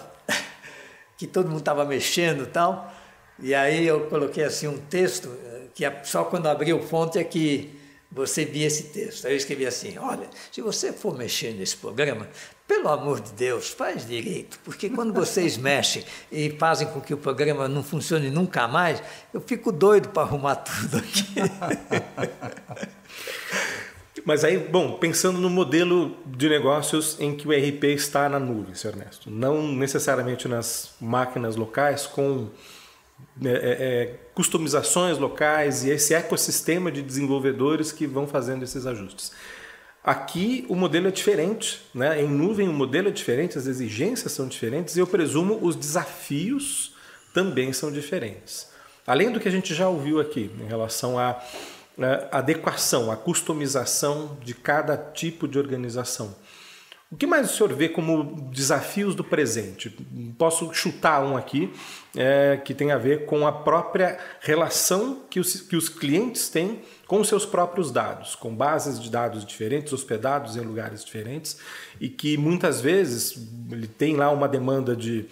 [SPEAKER 2] que todo mundo estava mexendo e tal, e aí eu coloquei assim um texto que só quando abriu fonte é que você via esse texto. Aí eu escrevi assim: olha, se você for mexer nesse programa, pelo amor de Deus, faz direito, porque quando vocês mexem e fazem com que o programa não funcione nunca mais, eu fico doido para arrumar tudo aqui.
[SPEAKER 1] Mas aí, bom, pensando no modelo de negócios em que o ERP está na nuvem, Sr. Ernesto, não necessariamente nas máquinas locais, com customizações locais e esse ecossistema de desenvolvedores que vão fazendo esses ajustes. Aqui o modelo é diferente, né? Em nuvem o modelo é diferente, as exigências são diferentes e eu presumo os desafios também são diferentes. Além do que a gente já ouviu aqui em relação à adequação, à customização de cada tipo de organização. O que mais o senhor vê como desafios do presente? Posso chutar um aqui, que tem a ver com a própria relação que os clientes têm com os seus próprios dados, com bases de dados diferentes, hospedados em lugares diferentes, e que muitas vezes ele tem lá uma demanda de...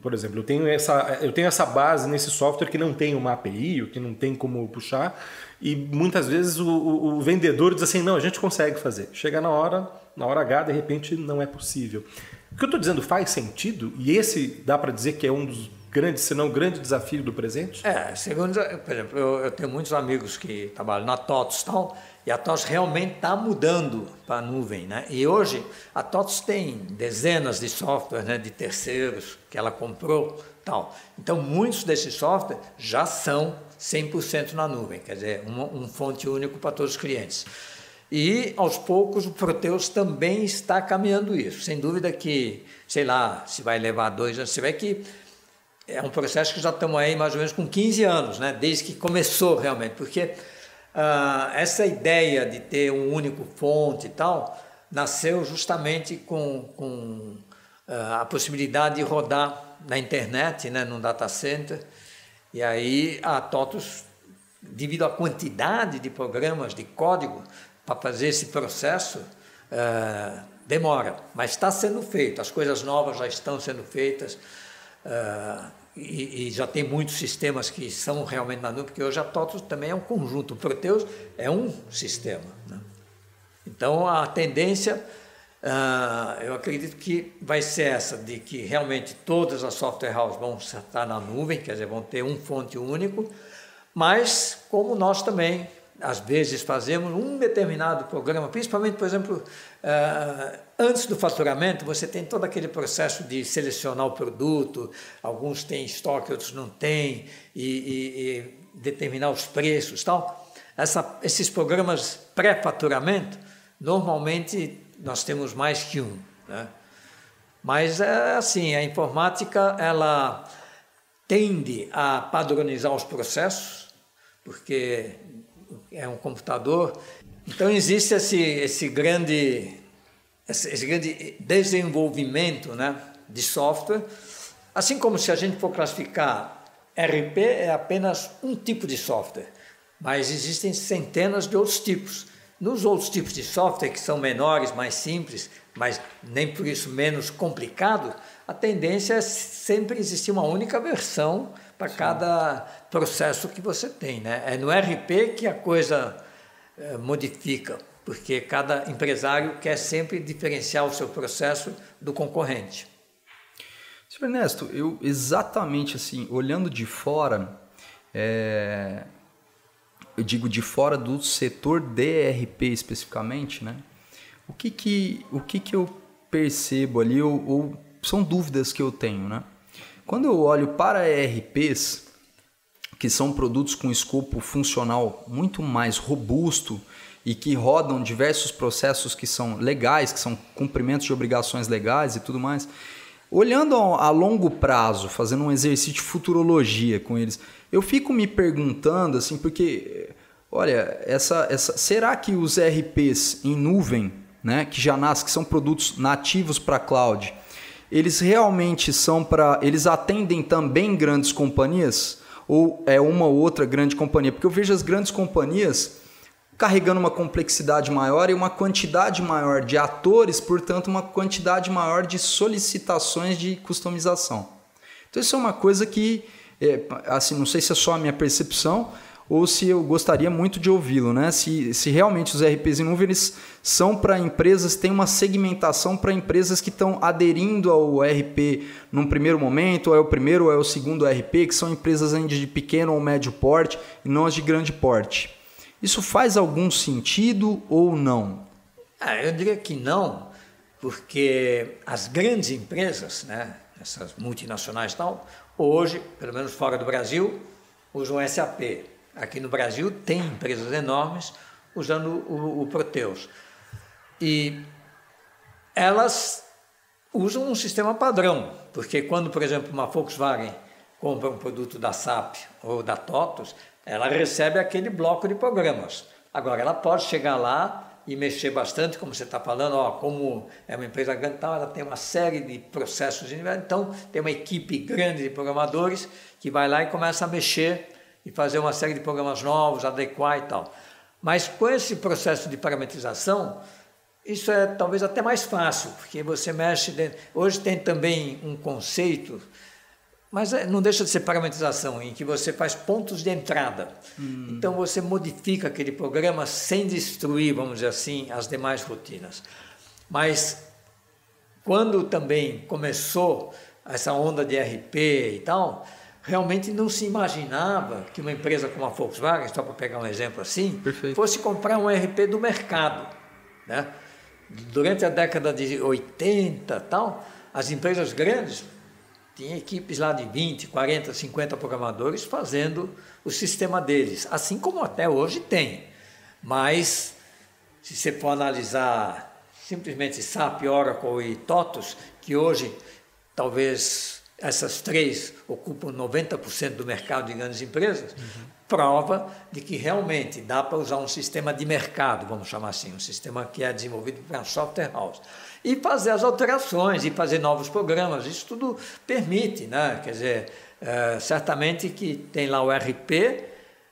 [SPEAKER 1] por exemplo, eu tenho essa base nesse software que não tem uma API, ou que não tem como puxar, e muitas vezes o vendedor diz assim, não, a gente consegue fazer. Chega na hora H, de repente, não é possível. O que eu estou dizendo faz sentido? E esse dá para dizer que é um dos grandes, se não o grande desafio do presente?
[SPEAKER 2] Segundo, por exemplo, eu tenho muitos amigos que trabalham na TOTOS e tal, e a TOTOS realmente está mudando para a nuvem, né? E hoje a TOTOS tem dezenas de softwares, né, de terceiros que ela comprou, tal. Então muitos desses softwares já são 100% na nuvem, quer dizer, um fonte único para todos os clientes. E aos poucos o Proteus também está caminhando isso. Sem dúvida que, sei lá, se vai levar 2 anos, você vê que é um processo que já estamos aí mais ou menos com 15 anos, né? Desde que começou realmente, porque essa ideia de ter um único fonte e tal, nasceu justamente com a possibilidade de rodar na internet, né, num data center, e aí a TOTOS, devido à quantidade de programas, de código, para fazer esse processo, demora, mas está sendo feito, as coisas novas já estão sendo feitas, e já tem muitos sistemas que são realmente na nuvem, porque hoje a TOTOS também é um conjunto, o Proteus é um sistema, né? Então a tendência, eu acredito que vai ser essa, de que realmente todas as software houses vão estar na nuvem, quer dizer, vão ter um fonte único, mas como nós também às vezes fazemos um determinado programa, principalmente, por exemplo, antes do faturamento, você tem todo aquele processo de selecionar o produto, alguns têm estoque, outros não têm, e determinar os preços, tal. Esses programas pré-faturamento, normalmente nós temos mais que um, né? Mas assim, a informática ela tende a padronizar os processos, porque é um computador. Então existe esse grande desenvolvimento, né, de software. Assim como se a gente for classificar RP, é apenas um tipo de software, mas existem centenas de outros tipos. Nos outros tipos de software, que são menores, mais simples, mas nem por isso menos complicado, a tendência é sempre existir uma única versão para cada processo que você tem, né? É no RP que a coisa modifica, porque cada empresário quer sempre diferenciar o seu processo do concorrente.
[SPEAKER 3] Sr. Ernesto, eu exatamente assim, olhando de fora, eu digo de fora do setor DRP especificamente, né? O que eu percebo ali, ou são dúvidas que eu tenho, né? Quando eu olho para ERPs, que são produtos com escopo funcional muito mais robusto e que rodam diversos processos que são legais, que são cumprimentos de obrigações legais e tudo mais, olhando a longo prazo, fazendo um exercício de futurologia com eles, eu fico me perguntando, assim, porque, olha, será que os ERPs em nuvem, né, que já nascem, que são produtos nativos para cloud, eles realmente eles atendem também grandes companhias? Ou é uma ou outra grande companhia? Porque eu vejo as grandes companhias carregando uma complexidade maior e uma quantidade maior de atores, portanto, uma quantidade maior de solicitações de customização. Então, isso é uma coisa que, assim, não sei se é só a minha percepção ou se eu gostaria muito de ouvi-lo, né? Se realmente os RPs em nuvem eles são para empresas, tem uma segmentação para empresas que estão aderindo ao RP num primeiro momento, ou é o primeiro ou é o segundo RP, que são empresas ainda de pequeno ou médio porte e não as de grande porte. Isso faz algum sentido ou não?
[SPEAKER 2] Eu diria que não, porque as grandes empresas, né, essas multinacionais e tal, hoje, pelo menos fora do Brasil, usam SAP. Aqui no Brasil tem empresas enormes usando o Proteus. E elas usam um sistema padrão, porque quando, por exemplo, uma Volkswagen compra um produto da SAP ou da TOTUS, ela recebe aquele bloco de programas. Agora, ela pode chegar lá e mexer bastante, como você está falando, como é uma empresa grande, ela tem uma série de processos, então tem uma equipe grande de programadores que vai lá e começa a mexer e fazer uma série de programas novos, adequar e tal. Mas com esse processo de parametrização, isso é talvez até mais fácil, porque você mexe dentro. Hoje tem também um conceito, mas não deixa de ser parametrização, em que você faz pontos de entrada. Então você modifica aquele programa sem destruir, vamos dizer assim, as demais rotinas. Mas quando também começou essa onda de RP e tal, realmente não se imaginava que uma empresa como a Volkswagen, só para pegar um exemplo assim, fosse comprar um RP do mercado, né? Durante a década de 80 tal, as empresas grandes tinham equipes lá de 20, 40, 50 programadores fazendo o sistema deles, assim como até hoje tem. Mas, se você for analisar simplesmente SAP, Oracle e TOTUS, que hoje talvez essas três ocupam 90% do mercado de grandes empresas, prova de que realmente dá para usar um sistema de mercado, vamos chamar assim, um sistema que é desenvolvido para software house, e fazer as alterações, e fazer novos programas, isso tudo permite, né? Quer dizer, certamente que tem lá o RP,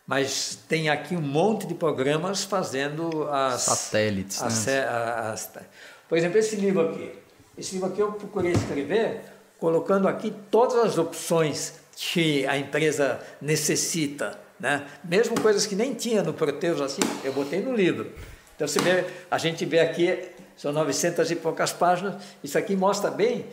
[SPEAKER 2] mas tem aqui um monte de programas fazendo as...
[SPEAKER 3] satélites,
[SPEAKER 2] Por exemplo, esse livro aqui eu procurei escrever colocando aqui todas as opções que a empresa necessita, né? Mesmo coisas que nem tinha no Proteus, assim, eu botei no livro. Então, você vê, a gente vê aqui, são 900 e poucas páginas, isso aqui mostra bem,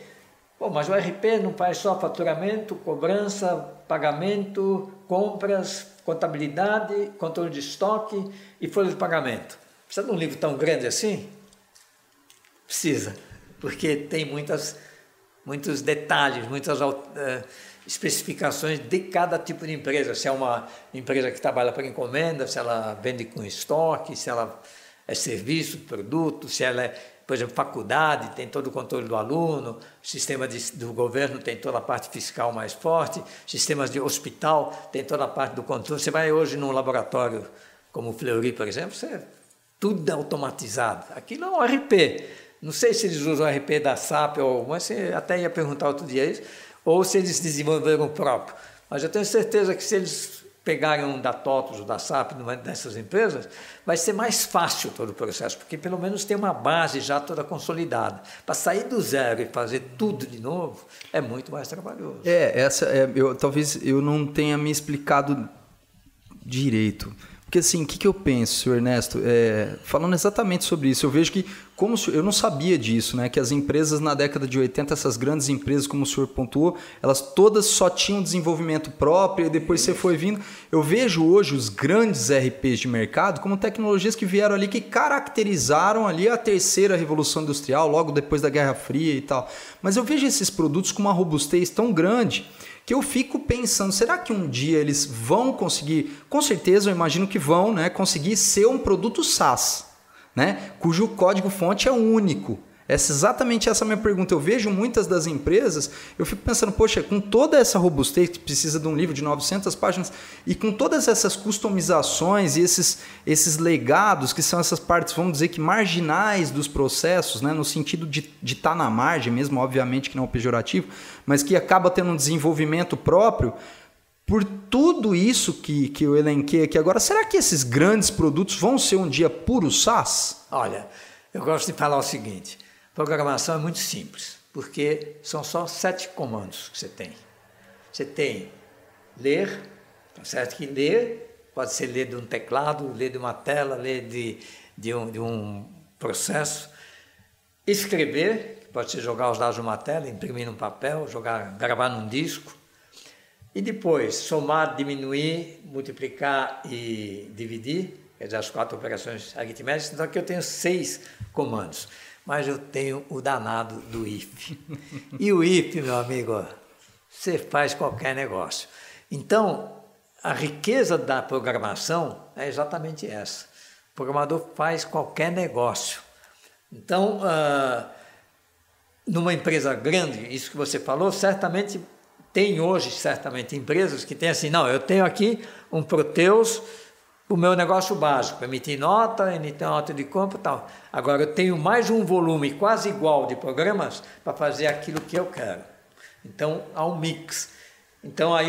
[SPEAKER 2] mas o RP não faz só faturamento, cobrança, pagamento, compras, contabilidade, controle de estoque e folha de pagamento. Precisa de um livro tão grande assim? Precisa, porque tem muitos detalhes, muitas especificações de cada tipo de empresa. Se é uma empresa que trabalha para encomenda, se ela vende com estoque, se ela é serviço, produto, se ela é, por exemplo, faculdade, tem todo o controle do aluno, sistema do governo tem toda a parte fiscal mais forte, sistemas de hospital tem toda a parte do controle. Você vai hoje num laboratório como o Fleury, por exemplo, tudo é automatizado. Aquilo é um RP. Não sei se eles usam o RP da SAP, mas você até ia perguntar outro dia isso, ou se eles desenvolveram o próprio. Mas eu tenho certeza que se eles pegarem um da TOTUS ou da SAP, numa dessas empresas, vai ser mais fácil todo o processo, porque pelo menos tem uma base já toda consolidada. Para sair do zero e fazer tudo de novo, é muito mais trabalhoso.
[SPEAKER 3] Talvez eu não tenha me explicado direito. Porque assim, o que eu penso, senhor Ernesto? Falando exatamente sobre isso, eu vejo que eu não sabia disso, né? Que as empresas na década de 80, essas grandes empresas, como o senhor pontuou, elas todas só tinham desenvolvimento próprio e depois você foi vindo. Eu vejo hoje os grandes RPs de mercado como tecnologias que vieram ali, que caracterizaram ali a terceira revolução industrial, logo depois da Guerra Fria e tal. Mas eu vejo esses produtos com uma robustez tão grande que eu fico pensando, será que um dia eles vão conseguir, com certeza eu imagino que vão, né, conseguir ser um produto SaaS, né, cujo código-fonte é único. Exatamente essa é a minha pergunta. Eu vejo muitas das empresas, eu fico pensando, poxa, com toda essa robustez que precisa de um livro de 900 páginas e com todas essas customizações e esses legados, que são essas partes, vamos dizer que marginais dos processos, né, no sentido de estar na margem mesmo, obviamente que não é um pejorativo, mas que acaba tendo um desenvolvimento próprio, por tudo isso que eu elenquei aqui agora, será que esses grandes produtos vão ser um dia puro SaaS?
[SPEAKER 2] Olha, eu gosto de falar o seguinte: programação é muito simples, porque são só 7 comandos que você tem. Você tem ler, tá certo que ler pode ser ler de um teclado, ler de uma tela, ler de um processo. Escrever, que pode ser jogar os dados numa tela, imprimir num papel, gravar num disco. E depois somar, diminuir, multiplicar e dividir, quer dizer, as 4 operações aritméticas. Então aqui eu tenho 6 comandos. Mas eu tenho o danado do if. E o if, meu amigo, ó, você faz qualquer negócio. Então, a riqueza da programação é exatamente essa. O programador faz qualquer negócio. Então, numa empresa grande, isso que você falou, certamente tem hoje, empresas que têm assim, não, eu tenho aqui um Proteus, o meu negócio básico, emitir nota de compra e tal. Agora, eu tenho mais um volume quase igual de programas para fazer aquilo que eu quero. Então, há um mix. Então, aí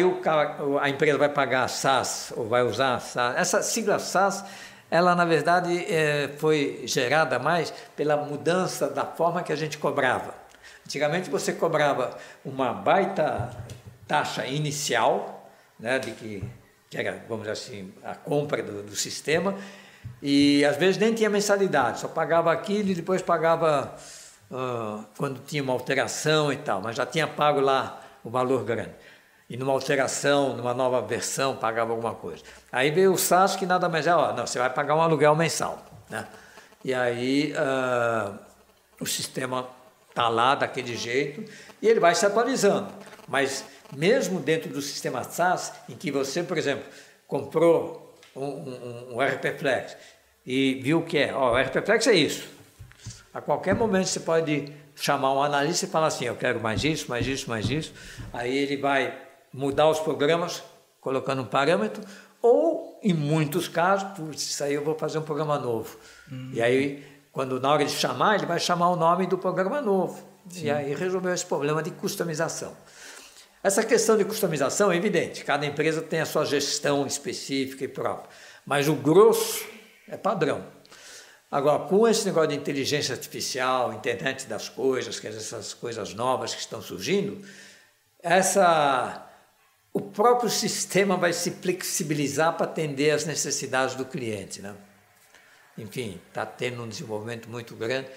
[SPEAKER 2] a empresa vai pagar SaaS, ou vai usar SaaS. Essa sigla SaaS, ela, na verdade, foi gerada mais pela mudança da forma que a gente cobrava. Antigamente, você cobrava uma baita taxa inicial, né, que era, vamos dizer assim, a compra do sistema, e às vezes nem tinha mensalidade, só pagava aquilo e depois pagava quando tinha uma alteração e tal, mas já tinha pago lá o valor grande. E numa alteração, numa nova versão, pagava alguma coisa. Aí veio o SaaS, que nada mais é, não, você vai pagar um aluguel mensal, né? E aí o sistema está lá daquele jeito e ele vai se atualizando, mas mesmo dentro do sistema SaaS, em que você, por exemplo, comprou um RP Flex e viu o que é, o RP Flex é isso. A qualquer momento você pode chamar um analista e falar assim, eu quero mais isso, mais isso, mais isso. Aí ele vai mudar os programas, colocando um parâmetro, ou, em muitos casos, isso aí eu vou fazer um programa novo. E aí, na hora de chamar, ele vai chamar o nome do programa novo. Sim. E aí resolveu esse problema de customização. Essa questão de customização é evidente, cada empresa tem a sua gestão específica e própria, mas o grosso é padrão. Agora, com esse negócio de inteligência artificial, internet das coisas, que essas coisas novas que estão surgindo, o próprio sistema vai se flexibilizar para atender às necessidades do cliente, né? Enfim, está tendo um desenvolvimento muito grande.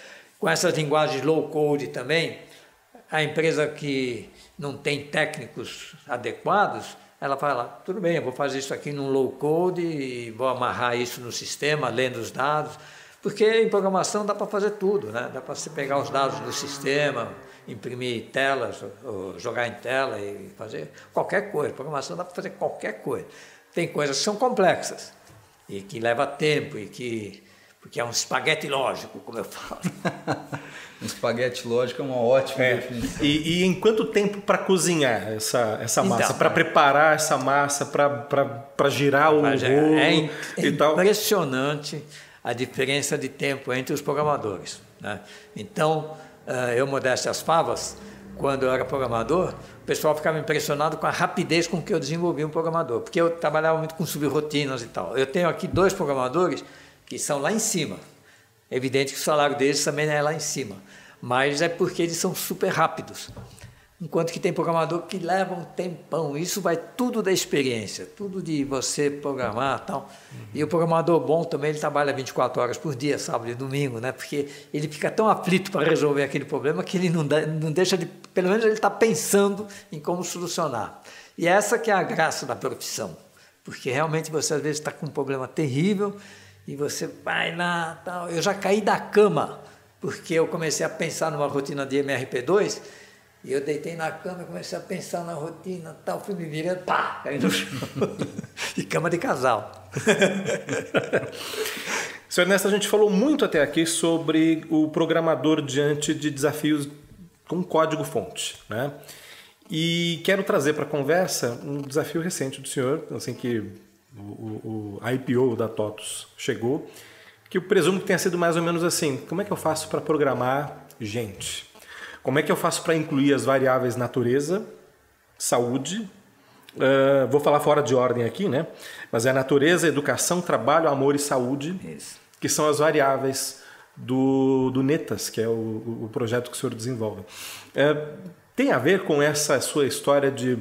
[SPEAKER 2] Com essas linguagens low-code também, a empresa que não tem técnicos adequados, ela fala, tudo bem, eu vou fazer isso aqui num low-code e vou amarrar isso no sistema, lendo os dados, porque em programação dá para fazer tudo, né? Dá para você pegar os dados do sistema, imprimir telas, ou jogar em tela e fazer qualquer coisa. Programação dá para fazer qualquer coisa. Tem coisas que são complexas e que leva tempo porque é um espaguete lógico, como eu falo.
[SPEAKER 3] Um espaguete lógico é uma ótima definição.
[SPEAKER 1] E em quanto tempo para cozinhar essa massa? Para preparar essa massa, para girar o rolo e tal?
[SPEAKER 2] É impressionante a diferença de tempo entre os programadores, né? Então, eu, modéstia as favas, quando eu era programador, o pessoal ficava impressionado com a rapidez com que eu desenvolvia um programador, porque eu trabalhava muito com subrrotinas e tal. Eu tenho aqui 2 programadores que são lá em cima. É evidente que o salário deles também é lá em cima, mas é porque eles são super rápidos. Enquanto que tem programador que leva um tempão. Isso vai tudo da experiência, tudo de você programar e tal. E o programador bom também, ele trabalha 24 horas por dia, sábado e domingo, né? Porque ele fica tão aflito para resolver aquele problema que ele não deixa de... Pelo menos ele está pensando em como solucionar. E essa que é a graça da profissão. Porque realmente você às vezes está com um problema terrível e você vai lá, tal. Eu já caí da cama, porque eu comecei a pensar numa rotina de MRP2. E eu deitei na cama e comecei a pensar na rotina, tal, fui me virando, pá, caí no chão. De cama de casal.
[SPEAKER 1] Sr. Ernesto, a gente falou muito até aqui sobre o programador diante de desafios com código-fonte, né? E quero trazer para a conversa um desafio recente do senhor, assim que a IPO da TOTUS chegou, que eu presumo que tenha sido mais ou menos assim: como é que eu faço para programar gente? Como é que eu faço para incluir as variáveis natureza, saúde, vou falar fora de ordem aqui, né? Mas é natureza, educação, trabalho, amor e saúde,
[SPEAKER 2] Isso.
[SPEAKER 1] Que são as variáveis do Netas, que é o projeto que o senhor desenvolve. Tem a ver com essa sua história de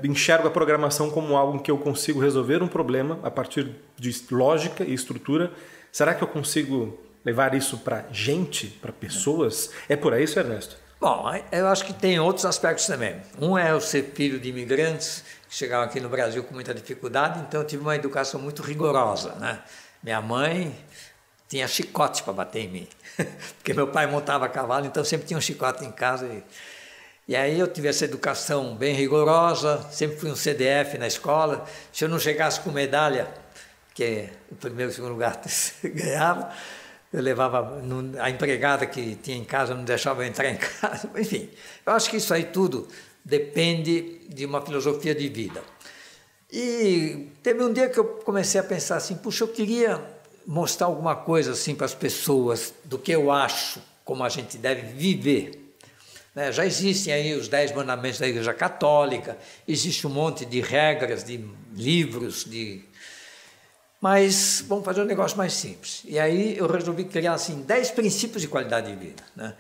[SPEAKER 1] enxergo a programação como algo em que eu consigo resolver um problema a partir de lógica e estrutura. Será que eu consigo levar isso para gente, para pessoas? É por aí, Sr. Ernesto?
[SPEAKER 2] Bom, eu acho que tem outros aspectos também. Um é eu ser filho de imigrantes que chegaram aqui no Brasil com muita dificuldade, então eu tive uma educação muito rigorosa, né? Minha mãe tinha chicote para bater em mim, porque meu pai montava a cavalo, então sempre tinha um chicote em casa. E aí eu tive essa educação bem rigorosa, sempre fui um CDF na escola. Se eu não chegasse com medalha, que o primeiro e o segundo lugar ganhava, eu levava a empregada que tinha em casa, não deixava eu entrar em casa. Enfim, eu acho que isso aí tudo depende de uma filosofia de vida. E teve um dia que eu comecei a pensar assim, puxa, eu queria mostrar alguma coisa assim para as pessoas do que eu acho, como a gente deve viver. Né? Já existem aí os 10 mandamentos da Igreja Católica, existe um monte de regras, de livros, mas vamos fazer um negócio mais simples. E aí eu resolvi criar assim 10 princípios de qualidade de vida. Né?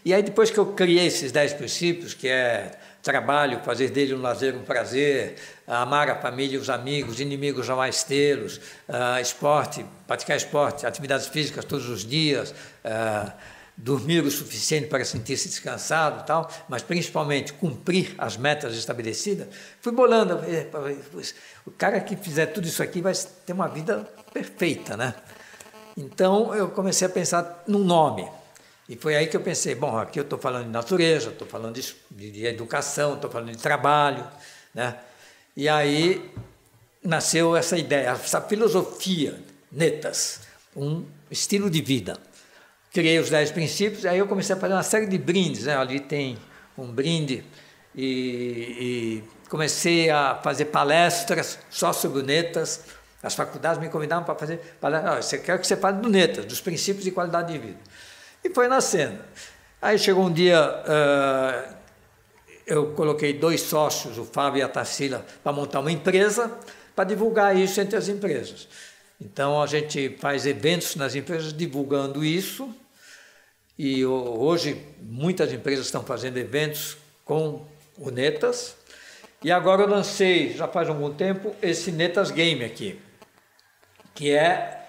[SPEAKER 2] E aí depois que eu criei esses 10 princípios, que é trabalho, fazer dele um lazer, um prazer, amar a família e os amigos, inimigos jamais tê-los, esporte, praticar esporte, atividades físicas todos os dias, dormir o suficiente para sentir-se descansado e tal, mas principalmente cumprir as metas estabelecidas, fui bolando. O cara que fizer tudo isso aqui vai ter uma vida perfeita, né? Então eu comecei a pensar num nome. E foi aí que eu pensei, bom, aqui eu estou falando de natureza, estou falando de educação, estou falando de trabalho, né? E aí nasceu essa ideia, essa filosofia, Netas, um estilo de vida. Criei os 10 princípios, aí eu comecei a fazer uma série de brindes, né? Ali tem um brinde e comecei a fazer palestras só sobre o Netas. As faculdades me convidavam para fazer palestras. Eu quero que você fale do Netas, dos princípios de qualidade de vida. E foi nascendo. Aí chegou um dia, eu coloquei 2 sócios, o Fábio e a Tarsila, para montar uma empresa, para divulgar isso entre as empresas. Então a gente faz eventos nas empresas divulgando isso, e hoje muitas empresas estão fazendo eventos com o Netas. E agora eu lancei, já faz algum tempo, esse Netas Game aqui, que é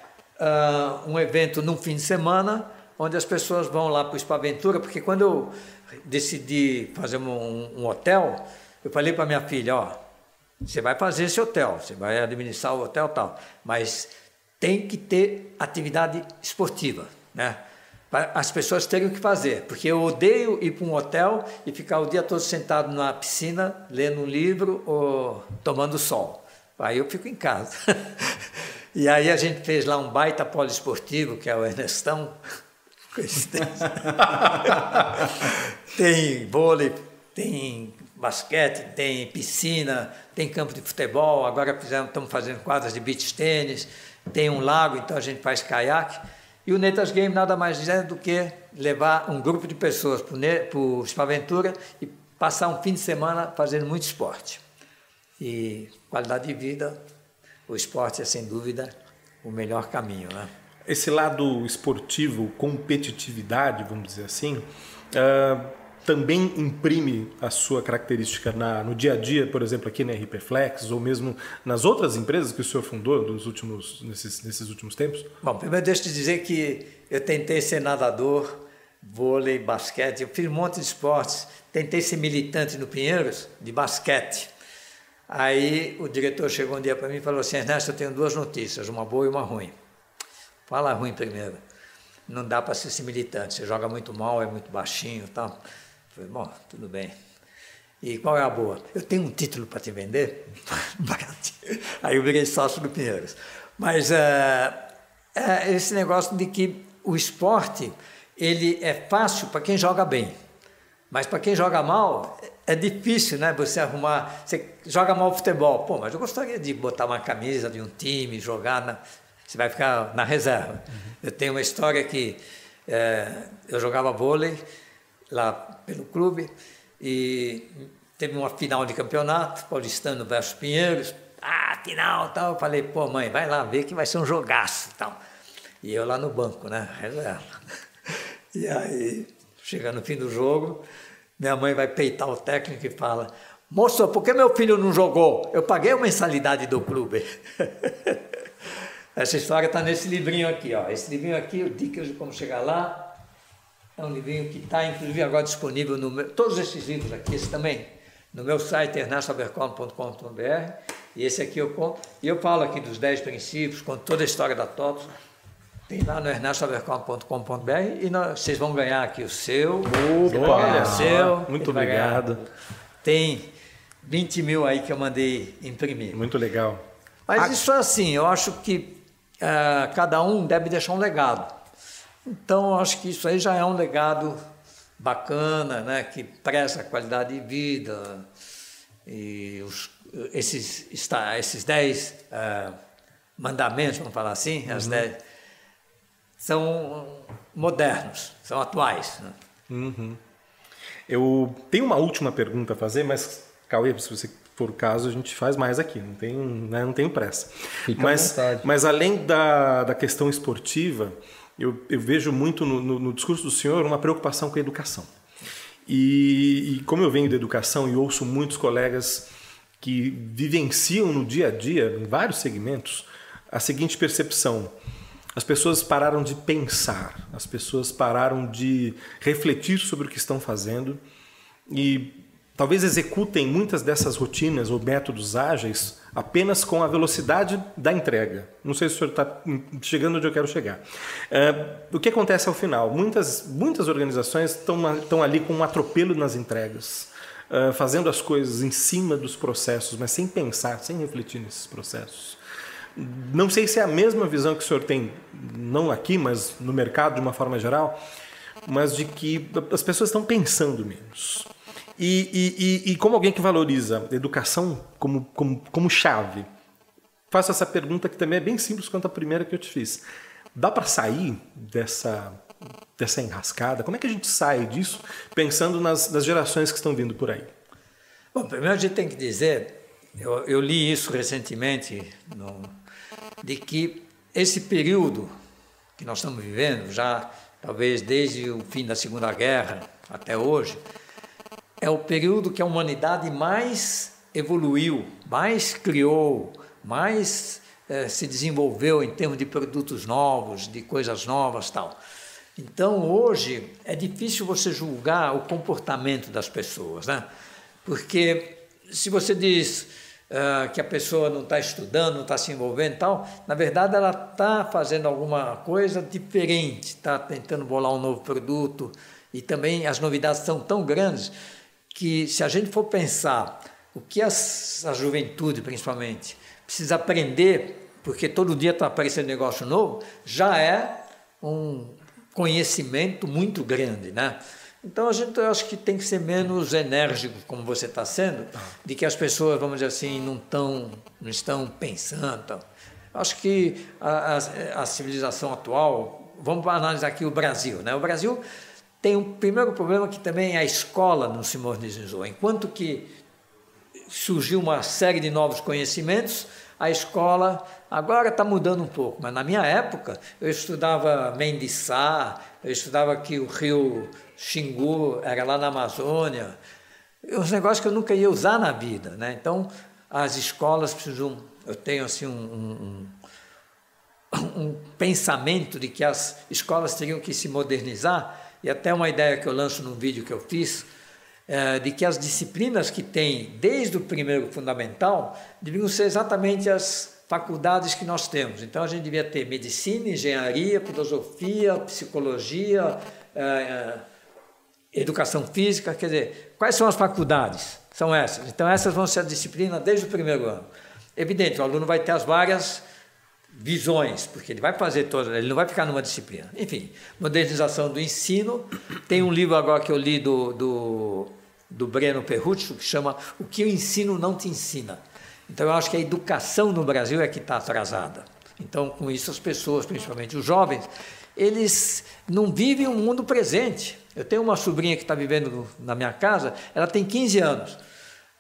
[SPEAKER 2] um evento num fim de semana, onde as pessoas vão lá para o Spaventura, porque quando eu decidi fazer um hotel, eu falei para minha filha, ó, você vai fazer esse hotel, você vai administrar o hotel e tal, mas tem que ter atividade esportiva, né? Para as pessoas terem o que fazer, porque eu odeio ir para um hotel e ficar o dia todo sentado na piscina, lendo um livro ou tomando sol. Aí eu fico em casa. E aí a gente fez lá um baita poliesportivo, que é o Ernestão. Tem vôlei, tem basquete, tem piscina, tem campo de futebol, agora estamos fazendo quadras de beach tênis, tem um lago, então a gente faz caiaque. E o Netas Game nada mais é do que levar um grupo de pessoas para o Spaventura e passar um fim de semana fazendo muito esporte. E qualidade de vida, o esporte é sem dúvida o melhor caminho, né?
[SPEAKER 1] Esse lado esportivo, competitividade, vamos dizer assim, também imprime a sua característica no dia a dia, por exemplo, aqui na RP Flex, ou mesmo nas outras empresas que o senhor fundou nesses últimos tempos?
[SPEAKER 2] Bom, primeiro deixa eu te dizer que eu tentei ser nadador, vôlei, basquete, eu fiz um monte de esportes, tentei ser militante no Pinheiros, de basquete. Aí o diretor chegou um dia para mim e falou assim: Ernesto, eu tenho duas notícias, uma boa e uma ruim. Fala a ruim primeiro. Não dá para ser militante, você joga muito mal, é muito baixinho e tal. Eu falei, bom, tudo bem. E qual é a boa? Eu tenho um título para te vender? Aí eu virei sócio do Pinheiros. Mas esse negócio de que o esporte, ele é fácil para quem joga bem. Mas para quem joga mal, é difícil, né? Você arrumar... Você joga mal futebol. Pô, mas eu gostaria de botar uma camisa de um time, jogar... Você vai ficar na reserva. Eu tenho uma história que eu jogava vôlei lá pelo clube e teve uma final de campeonato, Paulistano versus Pinheiros. Final, tal. Eu falei, pô, mãe, vai lá ver que vai ser um jogaço, tal. E eu lá no banco, né? Reserva. E aí, chega no fim do jogo, minha mãe vai peitar o técnico e fala: moço, por que meu filho não jogou? Eu paguei a mensalidade do clube. Essa história está nesse livrinho aqui, ó. Esse livrinho aqui, o Dicas de Como Chegar Lá, é um livrinho que está, inclusive, agora disponível no meu... Todos esses livros aqui, esse também, no meu site, ernestoabercorn.com.br. E esse aqui eu conto. E eu falo aqui dos 10 princípios, conto toda a história da TOTOS. Tem lá no ernestoabercorn.com.br e vocês vão ganhar aqui o seu.
[SPEAKER 1] Olha,
[SPEAKER 2] o seu.
[SPEAKER 1] Muito obrigado.
[SPEAKER 2] Tem 20 mil aí que eu mandei imprimir.
[SPEAKER 1] Muito legal.
[SPEAKER 2] Mas isso é assim, eu acho que cada um deve deixar um legado. Então, eu acho que isso aí já é um legado bacana, né, que preza a qualidade de vida. E esses 10 mandamentos, vamos falar assim, as 10, são modernos, são atuais. Né?
[SPEAKER 1] Eu tenho uma última pergunta a fazer, mas, Cauê, se você for o caso, a gente faz mais aqui, não tenho pressa.
[SPEAKER 3] Fica à vontade.
[SPEAKER 1] Mas além da questão esportiva, eu vejo muito no discurso do senhor uma preocupação com a educação. E como eu venho da educação e ouço muitos colegas que vivenciam no dia a dia, em vários segmentos, a seguinte percepção: as pessoas pararam de pensar, as pessoas pararam de refletir sobre o que estão fazendo e talvez executem muitas dessas rotinas ou métodos ágeis apenas com a velocidade da entrega. Não sei se o senhor está chegando onde eu quero chegar. O que acontece ao final? Muitas organizações estão ali com um atropelo nas entregas, fazendo as coisas em cima dos processos, mas sem pensar, sem refletir nesses processos. Não sei se é a mesma visão que o senhor tem, não aqui, mas no mercado de uma forma geral, mas de que as pessoas estão pensando menos. E como alguém que valoriza a educação como chave, faço essa pergunta que também é bem simples quanto a primeira que eu te fiz. Dá para sair dessa enrascada? Como é que a gente sai disso pensando nas gerações que estão vindo por aí?
[SPEAKER 2] Bom, primeiro a gente tem que dizer, eu li isso recentemente, de que esse período que nós estamos vivendo, já talvez desde o fim da Segunda Guerra até hoje, é o período que a humanidade mais evoluiu, mais criou, mais se desenvolveu em termos de produtos novos, de coisas novas, tal. Então, hoje, é difícil você julgar o comportamento das pessoas, né? Porque se você diz que a pessoa não está estudando, não está se envolvendo e tal, na verdade ela está fazendo alguma coisa diferente, está tentando bolar um novo produto, e também as novidades são tão grandes que, se a gente for pensar o que a juventude, principalmente, precisa aprender, porque todo dia está aparecendo negócio novo, já é um conhecimento muito grande, né? Então, eu acho que tem que ser menos enérgico, como você está sendo, de que as pessoas, vamos dizer assim, não estão pensando. Tal. Acho que a civilização atual, vamos analisar aqui o Brasil, né? O Brasil tem um primeiro problema, que também a escola não se modernizou. Enquanto que surgiu uma série de novos conhecimentos, a escola agora está mudando um pouco, mas na minha época eu estudava Mendes Sá, eu estudava que o rio Xingu era lá na Amazônia, uns negócios que eu nunca ia usar na vida, né? Então, as escolas precisam, eu tenho assim um pensamento de que as escolas teriam que se modernizar, e até uma ideia que eu lanço num vídeo que eu fiz, de que as disciplinas que tem desde o primeiro fundamental deviam ser exatamente as faculdades que nós temos. Então a gente devia ter medicina, engenharia, filosofia, psicologia, educação física, quer dizer, quais são as faculdades? São essas. Então essas vão ser a disciplina desde o primeiro ano. Evidente, o aluno vai ter as várias visões, porque ele vai fazer todas, ele não vai ficar numa disciplina. Enfim, modernização do ensino. Tem um livro agora que eu li do Breno Perruccio, que chama O que o ensino não te ensina. Então eu acho que a educação no Brasil é que está atrasada. Então com isso as pessoas, principalmente os jovens, eles não vivem o mundo presente. Eu tenho uma sobrinha que está vivendo na minha casa, ela tem 15 anos.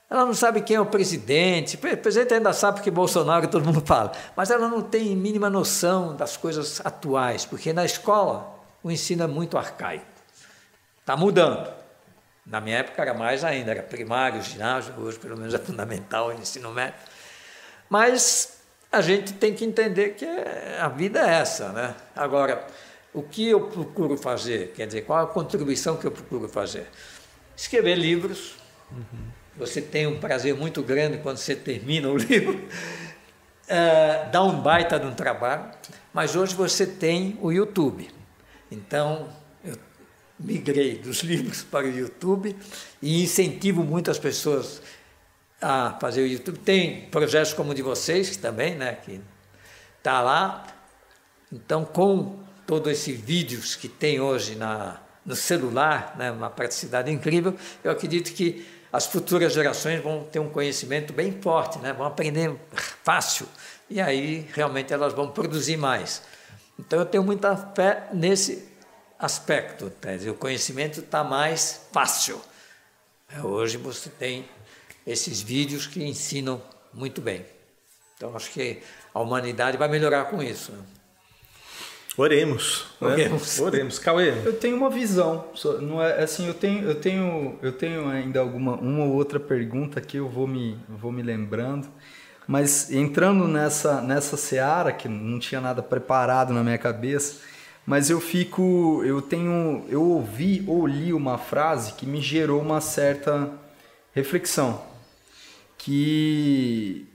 [SPEAKER 2] Ela não sabe quem é o presidente. O presidente ainda sabe porque Bolsonaro todo mundo fala, mas ela não tem mínima noção das coisas atuais, porque na escola o ensino é muito arcaico. Está mudando. Na minha época era mais ainda, era primário, ginásio, hoje pelo menos é fundamental, ensino médio. Mas a gente tem que entender que a vida é essa, né? Agora, o que eu procuro fazer, quer dizer, qual a contribuição que eu procuro fazer? Escrever livros. Você tem um prazer muito grande quando você termina o livro, dá um baita de um trabalho, mas hoje você tem o YouTube. Então, eu migrei dos livros para o YouTube e incentivo muitas pessoas a fazer o YouTube. Tem projetos como o de vocês, que também, né, que está lá. Então, com todos esses vídeos que tem hoje no celular, né, uma praticidade incrível, eu acredito que as futuras gerações vão ter um conhecimento bem forte, né? Vão aprender fácil, e aí realmente elas vão produzir mais. Então eu tenho muita fé nesse aspecto, quer dizer, o conhecimento está mais fácil. Hoje você tem esses vídeos que ensinam muito bem. Então acho que a humanidade vai melhorar com isso.
[SPEAKER 1] Oremos, né? Oremos. Cauê.
[SPEAKER 3] Eu tenho uma visão, não é assim, eu tenho ainda uma ou outra pergunta que eu vou me lembrando, mas entrando nessa seara que não tinha nada preparado na minha cabeça, mas eu ouvi ou li uma frase que me gerou uma certa reflexão, que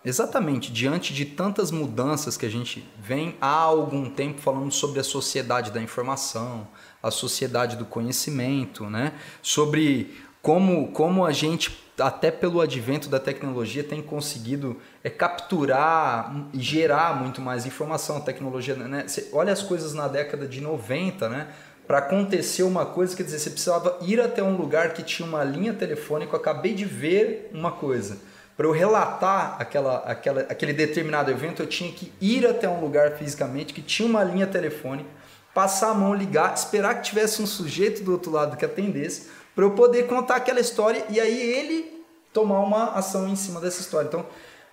[SPEAKER 3] exatamente, diante de tantas mudanças que a gente vem há algum tempo falando sobre a sociedade da informação, a sociedade do conhecimento, né? Sobre como a gente, até pelo advento da tecnologia, tem conseguido capturar e gerar muito mais informação. A tecnologia, né? Você olha as coisas na década de 90, né? Para acontecer uma coisa, quer dizer, você precisava ir até um lugar que tinha uma linha telefônica. Eu acabei de ver uma coisa. Para eu relatar aquele determinado evento, eu tinha que ir até um lugar fisicamente que tinha uma linha telefônica, passar a mão, ligar, esperar que tivesse um sujeito do outro lado que atendesse, para eu poder contar aquela história e aí ele tomar uma ação em cima dessa história. Então,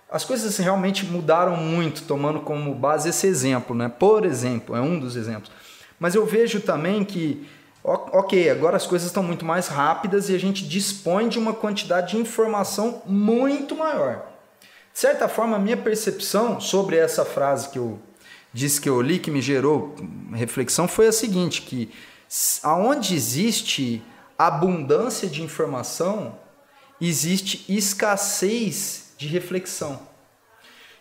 [SPEAKER 3] as coisas realmente mudaram muito, tomando como base esse exemplo, né? Por exemplo, é um dos exemplos. Mas eu vejo também que ok, agora as coisas estão muito mais rápidas e a gente dispõe de uma quantidade de informação muito maior. De certa forma, a minha percepção sobre essa frase que eu disse que eu li, que me gerou reflexão, foi a seguinte, que aonde existe abundância de informação, existe escassez de reflexão.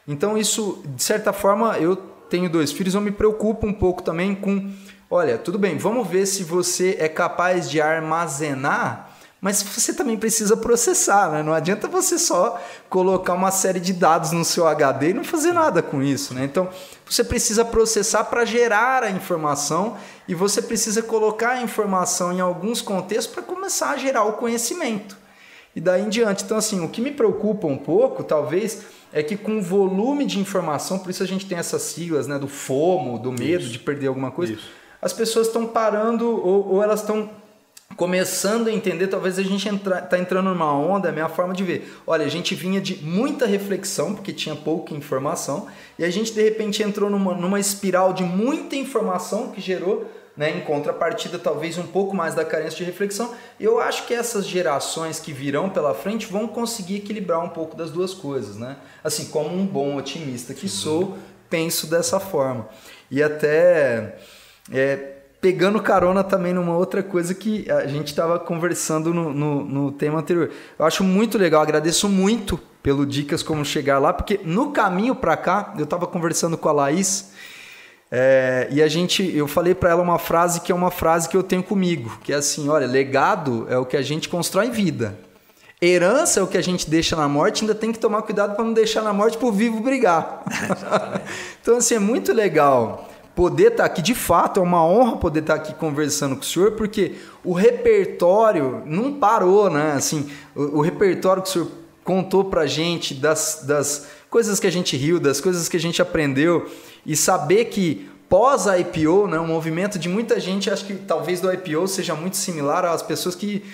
[SPEAKER 3] Então isso, de certa forma, eu tenho 2 filhos, eu me preocupo um pouco também com... Olha, tudo bem, vamos ver se você é capaz de armazenar, mas você também precisa processar, né? Não adianta você só colocar uma série de dados no seu HD e não fazer nada com isso, né? Então, você precisa processar para gerar a informação e você precisa colocar a informação em alguns contextos para começar a gerar o conhecimento. E daí em diante. Então, assim, o que me preocupa um pouco, talvez, é que com o volume de informação, por isso a gente tem essas siglas, né? Do FOMO, do medo de perder alguma coisa... As pessoas estão parando ou elas estão começando a entender, talvez a gente está entrando numa onda, é a minha forma de ver. Olha, a gente vinha de muita reflexão, porque tinha pouca informação, e a gente de repente entrou numa espiral de muita informação que gerou né? Em contrapartida, talvez um pouco mais da carência de reflexão. Eu acho que essas gerações que virão pela frente vão conseguir equilibrar um pouco das duas coisas, né? Assim, como um bom otimista que sou, penso dessa forma. E até pegando carona também numa outra coisa que a gente estava conversando no tema anterior. Eu acho muito legal, agradeço muito pelo Dicas Como Chegar Lá, porque no caminho para cá, eu estava conversando com a Laís, e eu falei para ela uma frase que é uma frase que eu tenho comigo, que é assim, olha, legado é o que a gente constrói em vida. Herança é o que a gente deixa na morte, ainda tem que tomar cuidado para não deixar na morte pro vivo brigar. Então, assim, é muito legal poder estar aqui, de fato, é uma honra poder estar aqui conversando com o senhor, porque o repertório não parou, né? Assim, o repertório que o senhor contou pra gente das coisas que a gente riu, das coisas que a gente aprendeu, e saber que pós-IPO, né, um movimento de muita gente, acho que talvez do IPO seja muito similar às pessoas que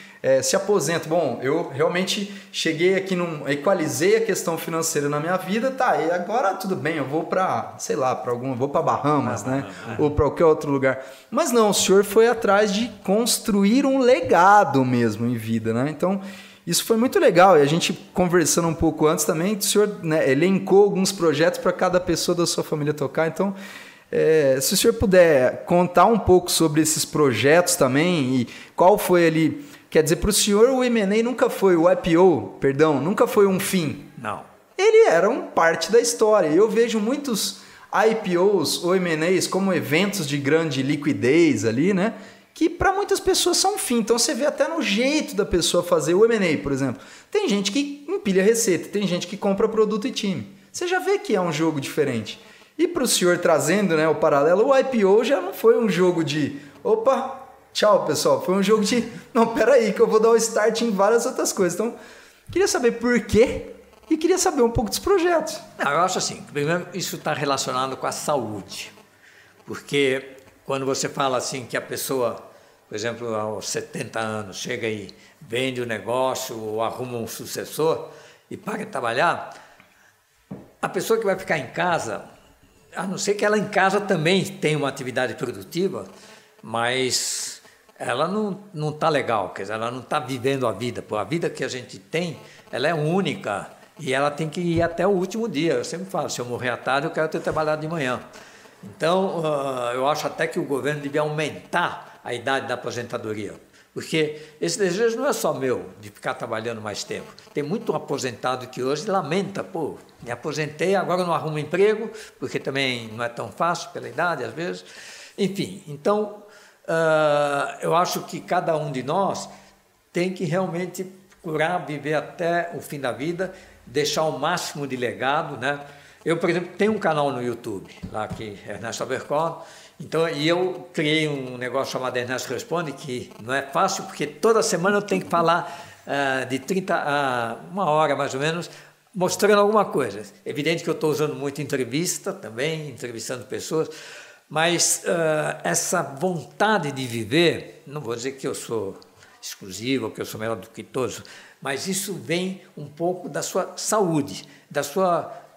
[SPEAKER 3] se aposentam. Bom, eu realmente cheguei aqui, equalizei a questão financeira na minha vida, tá, e agora tudo bem, eu vou para, sei lá, vou para Bahamas, né, ou para qualquer outro lugar. Mas não, o senhor foi atrás de construir um legado mesmo em vida, né, então isso foi muito legal. E a gente conversando um pouco antes também, o senhor, né, elencou alguns projetos para cada pessoa da sua família tocar, então se o senhor puder contar um pouco sobre esses projetos também e qual foi ali, quer dizer, para o senhor o M&A nunca foi, o IPO, perdão, nunca foi um fim.
[SPEAKER 2] Não.
[SPEAKER 3] Ele era parte da história. Eu vejo muitos IPOs ou M&As como eventos de grande liquidez ali, né? Que para muitas pessoas são um fim. Então você vê até no jeito da pessoa fazer o M&A, por exemplo. Tem gente que empilha receita, tem gente que compra produto e time. Você já vê que é um jogo diferente. E para o senhor trazendo, né, o paralelo, o IPO já não foi um jogo de opa, tchau pessoal, foi um jogo de não, peraí que eu vou dar o start em várias outras coisas. Então, queria saber por quê e queria saber um pouco dos projetos.
[SPEAKER 2] Não, eu acho assim, primeiro isso está relacionado com a saúde, porque quando você fala assim que a pessoa, por exemplo, aos 70 anos, chega e vende o negócio ou arruma um sucessor e para de trabalhar, a pessoa que vai ficar em casa, a não ser que ela em casa também tenha uma atividade produtiva, mas ela não está legal, quer dizer, ela não está vivendo a vida. Pô, a vida que a gente tem, ela é única e ela tem que ir até o último dia. Eu sempre falo, se eu morrer à tarde, eu quero ter trabalhado de manhã. Então, eu acho até que o governo devia aumentar a idade da aposentadoria, porque esse desejo não é só meu, de ficar trabalhando mais tempo. Tem muito aposentado que hoje lamenta, pô, me aposentei, agora não arrumo emprego, porque também não é tão fácil pela idade, às vezes. Enfim, então, eu acho que cada um de nós tem que realmente procurar viver até o fim da vida, deixar o máximo de legado, né? Eu, por exemplo, tenho um canal no YouTube, lá que é Ernesto Abercorn. Então, e eu criei um negócio chamado Ernesto Responde, que não é fácil, porque toda semana eu tenho que falar de 30 a 1 hora, mais ou menos, mostrando alguma coisa. Evidente que eu estou usando muito entrevista também, entrevistando pessoas, mas essa vontade de viver, não vou dizer que eu sou exclusivo, que eu sou melhor do que todos, mas isso vem um pouco da sua saúde,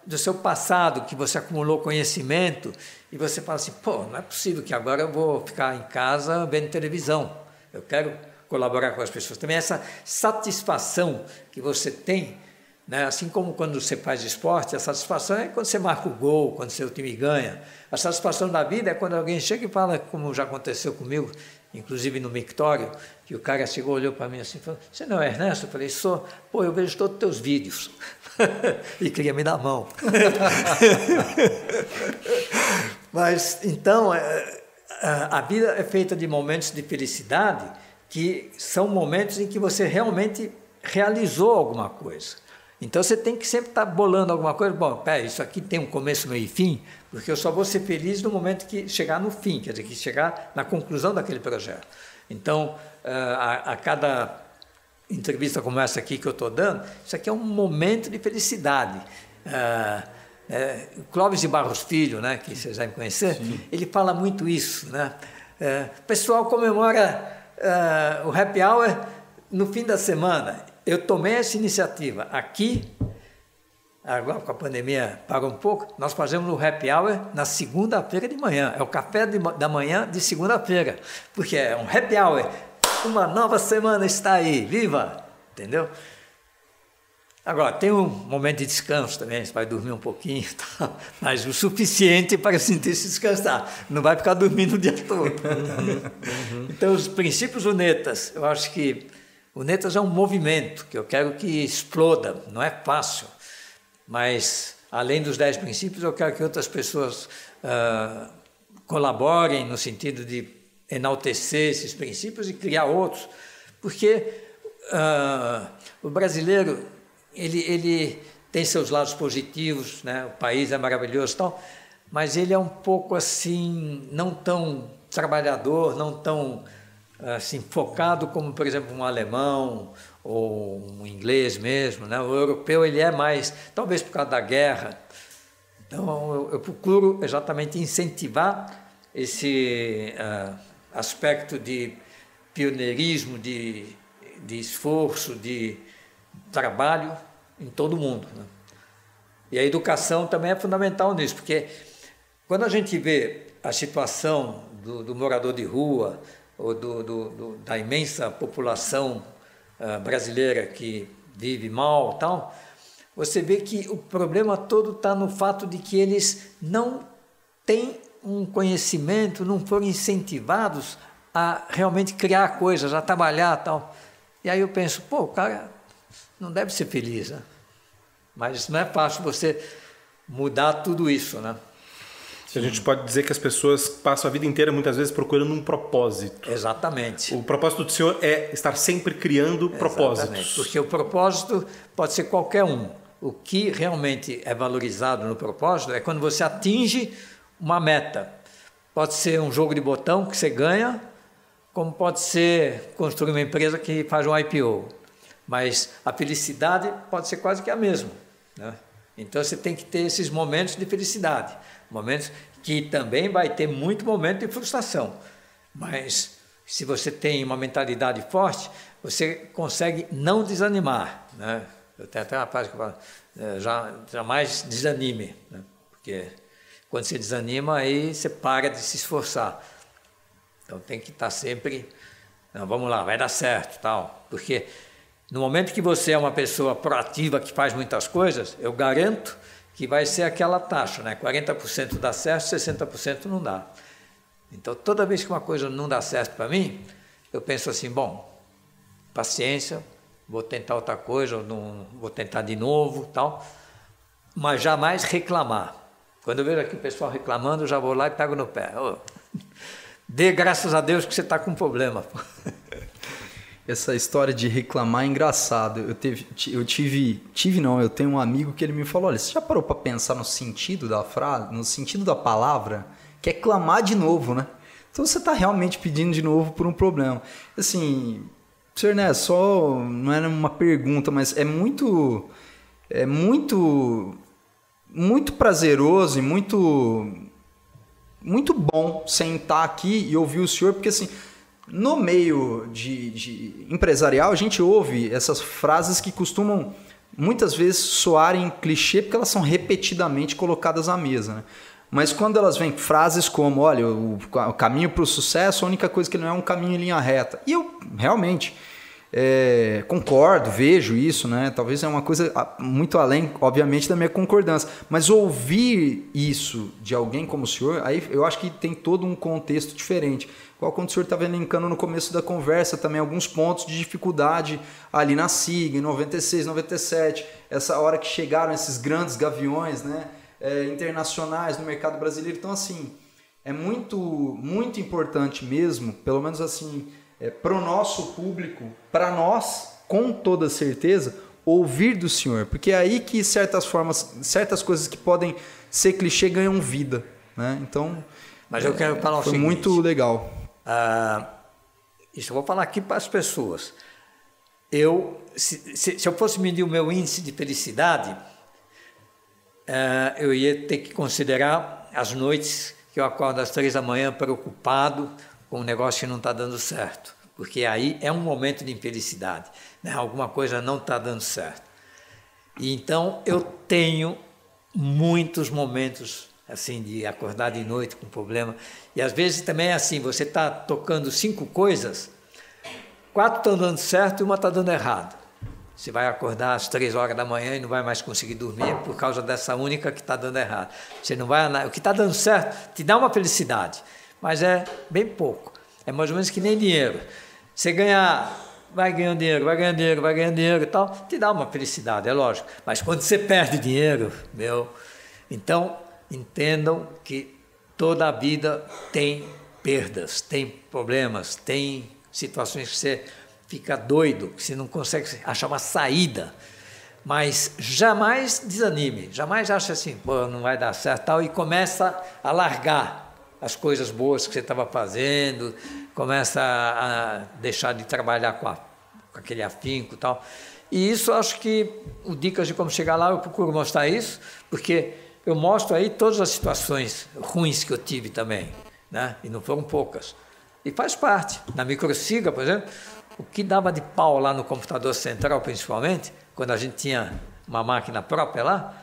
[SPEAKER 2] do seu passado, que você acumulou conhecimento, e você fala assim, pô, não é possível que agora eu vou ficar em casa vendo televisão, eu quero colaborar com as pessoas. Também essa satisfação que você tem, né? Assim como quando você faz esporte, a satisfação é quando você marca o gol, quando seu time ganha. A satisfação da vida é quando alguém chega e fala, como já aconteceu comigo, inclusive no mictório, que o cara chegou, olhou para mim assim e falou, você não é Ernesto? Eu falei, sou. Pô, eu vejo todos os teus vídeos. E queria me dar a mão. Mas, então, a vida é feita de momentos de felicidade, que são momentos em que você realmente realizou alguma coisa. Então, você tem que sempre estar bolando alguma coisa. Bom, pera, isso aqui tem um começo, meio e fim, porque eu só vou ser feliz no momento que chegar no fim, quer dizer, que chegar na conclusão daquele projeto. Então, a cada entrevista como essa aqui que eu estou dando, isso aqui é um momento de felicidade. Clóvis de Barros Filho, né, que vocês devem conhecer, sim, ele fala muito isso, né? O pessoal comemora o happy hour no fim da semana. Eu tomei essa iniciativa aqui, agora com a pandemia parou um pouco, nós fazemos o happy hour na segunda-feira de manhã. É o café da manhã de segunda-feira. Porque é um happy hour. Uma nova semana está aí. Viva! Entendeu? Agora, tem um momento de descanso também, você vai dormir um pouquinho, tá? Mas o suficiente para sentir-se descansar. Não vai ficar dormindo o dia todo. Então, os princípios UNETAS, eu acho que UNETAS é um movimento que eu quero que exploda, não é fácil. Mas, além dos 10 princípios, eu quero que outras pessoas colaborem no sentido de enaltecer esses princípios e criar outros. Porque o brasileiro, ele tem seus lados positivos, né? O país é maravilhoso e tal, mas ele é um pouco assim, não tão trabalhador, não tão assim, focado como, por exemplo, um alemão ou um inglês mesmo, né? O europeu, ele é mais, talvez por causa da guerra. Então, eu procuro exatamente incentivar esse aspecto de pioneirismo, de esforço, de trabalho em todo mundo, né? E a educação também é fundamental nisso, porque quando a gente vê a situação do morador de rua ou da imensa população brasileira que vive mal, tal, você vê que o problema todo está no fato de que eles não têm um conhecimento, não foram incentivados a realmente criar coisas, a trabalhar, tal. E aí eu penso, pô, o cara não deve ser feliz, né? Mas não é fácil você mudar tudo isso, né?
[SPEAKER 1] A gente pode dizer que as pessoas passam a vida inteira, muitas vezes, procurando um propósito.
[SPEAKER 2] Exatamente.
[SPEAKER 1] O propósito do senhor é estar sempre criando propósitos.
[SPEAKER 2] Exatamente, porque o propósito pode ser qualquer um. O que realmente é valorizado no propósito é quando você atinge uma meta. Pode ser um jogo de botão que você ganha, como pode ser construir uma empresa que faz um IPO. Mas a felicidade pode ser quase que a mesma, né? Então você tem que ter esses momentos de felicidade, momentos que também vai ter muito momento de frustração. Mas se você tem uma mentalidade forte, você consegue não desanimar, né? Eu tenho até uma frase que eu falo, jamais desanime, né? Porque quando você desanima, aí você para de se esforçar. Então tem que estar sempre, não, vamos lá, vai dar certo, tal. Porque no momento que você é uma pessoa proativa que faz muitas coisas, eu garanto que vai ser aquela taxa, né? 40% dá certo, 60% não dá. Então, toda vez que uma coisa não dá certo para mim, eu penso assim, bom, paciência, vou tentar outra coisa, ou não, vou tentar de novo, tal, mas jamais reclamar. Quando eu vejo aqui o pessoal reclamando, eu já vou lá e pego no pé. Oh, dê graças a Deus que você está com problema.
[SPEAKER 3] Essa história de reclamar é engraçado. Eu tenho um amigo que ele me falou, olha, você já parou para pensar no sentido da frase, no sentido da palavra, que é clamar de novo, né? Então você está realmente pedindo de novo por um problema. Assim, senhor, né, só não era uma pergunta, mas é muito prazeroso e muito bom sentar aqui e ouvir o senhor, porque assim, no meio de empresarial, a gente ouve essas frases que costumam muitas vezes soarem clichê porque elas são repetidamente colocadas à mesa, né? Mas quando elas vêm frases como, olha, o caminho para o sucesso, a única coisa que não é um caminho em linha reta. E eu realmente concordo, vejo isso, né? Talvez é uma coisa muito além, obviamente, da minha concordância. Mas ouvir isso de alguém como o senhor, aí eu acho que tem todo um contexto diferente. Igual quando o senhor estava elencando no começo da conversa também alguns pontos de dificuldade ali na SIG, em 96, 97, essa hora que chegaram esses grandes gaviões, né, internacionais no mercado brasileiro. Então, assim, é muito, muito importante mesmo, pelo menos assim, para o nosso público, para nós, com toda certeza, ouvir do senhor, porque é aí que certas coisas que podem ser clichê ganham vida, né? Então,
[SPEAKER 2] mas eu quero falar o seguinte,
[SPEAKER 3] muito legal.
[SPEAKER 2] Isso eu vou falar aqui para as pessoas. Se eu fosse medir o meu índice de felicidade, eu ia ter que considerar as noites que eu acordo às 3 da manhã preocupado com um negócio que não está dando certo, porque aí é um momento de infelicidade, né? Alguma coisa não está dando certo. E então eu tenho muitos momentos assim de acordar de noite com problema. E às vezes também é assim, você está tocando 5 coisas, 4 estão dando certo e uma está dando errado. Você vai acordar às 3 horas da manhã e não vai mais conseguir dormir por causa dessa única que está dando errado. Você não vai, o que está dando certo te dá uma felicidade, mas é bem pouco. É mais ou menos que nem dinheiro. Você vai ganhando dinheiro e tal, te dá uma felicidade, é lógico. Mas quando você perde dinheiro, então entendam que toda a vida tem perdas, tem problemas, tem situações que você fica doido, que você não consegue achar uma saída. Mas jamais desanime, jamais ache assim, pô, não vai dar certo tal, e começa a largar as coisas boas que você estava fazendo, começa a deixar de trabalhar com aquele afinco e tal. E isso, acho que o Dicas de Como Chegar Lá, eu procuro mostrar isso, porque eu mostro aí todas as situações ruins que eu tive também, né? E não foram poucas. E faz parte. Na Microsiga, por exemplo, o que dava de pau lá no computador central, principalmente, quando a gente tinha uma máquina própria lá,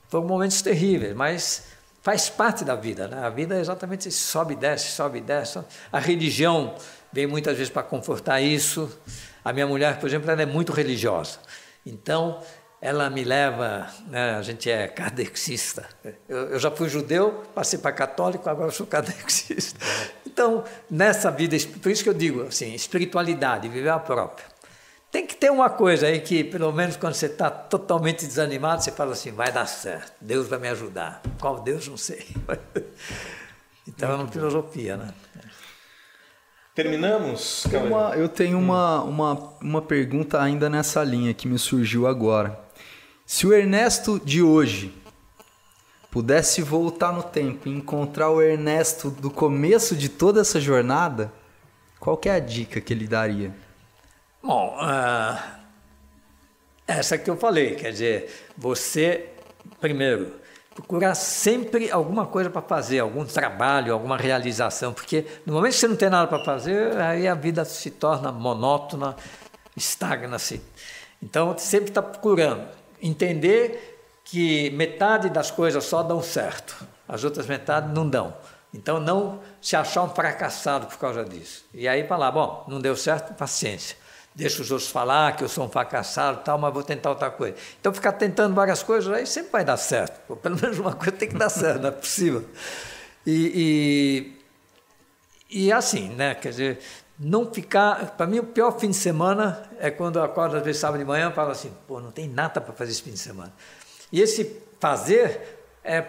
[SPEAKER 2] foram momentos terríveis, mas faz parte da vida, né? A vida é exatamente isso, sobe e desce, sobe e desce. A religião vem muitas vezes para confortar isso. A minha mulher, por exemplo, ela é muito religiosa. Então, ela me leva, né, a gente é kardecista. Eu já fui judeu, passei para católico, agora eu sou kardecista. Então, nessa vida, por isso que eu digo assim, espiritualidade, viver a própria. Tem que ter uma coisa aí que, pelo menos quando você está totalmente desanimado, você fala assim, vai dar certo, Deus vai me ajudar. Qual Deus? Não sei. Então é uma filosofia, né?
[SPEAKER 1] Terminamos?
[SPEAKER 3] Eu tenho uma pergunta ainda nessa linha que me surgiu agora. Se o Ernesto de hoje pudesse voltar no tempo e encontrar o Ernesto do começo de toda essa jornada, qual que é a dica que ele daria?
[SPEAKER 2] Bom, essa que eu falei, quer dizer, você, primeiro, procurar sempre alguma coisa para fazer, algum trabalho, alguma realização, porque no momento que você não tem nada para fazer, aí a vida se torna monótona, estagna-se. Então, sempre está procurando entender que metade das coisas só dão certo, as outras metades não dão. Então, não se achar um fracassado por causa disso. E aí falar, bom, não deu certo, paciência. Deixa os outros falar que eu sou um fracassado e tal, mas vou tentar outra coisa. Então, ficar tentando várias coisas, aí sempre vai dar certo. Pô, pelo menos uma coisa tem que dar certo, não é possível. E assim, né? Quer dizer, não ficar... Para mim, o pior fim de semana é quando eu acordo, às vezes, sábado de manhã, e falo assim, pô, não tem nada para fazer esse fim de semana. E esse fazer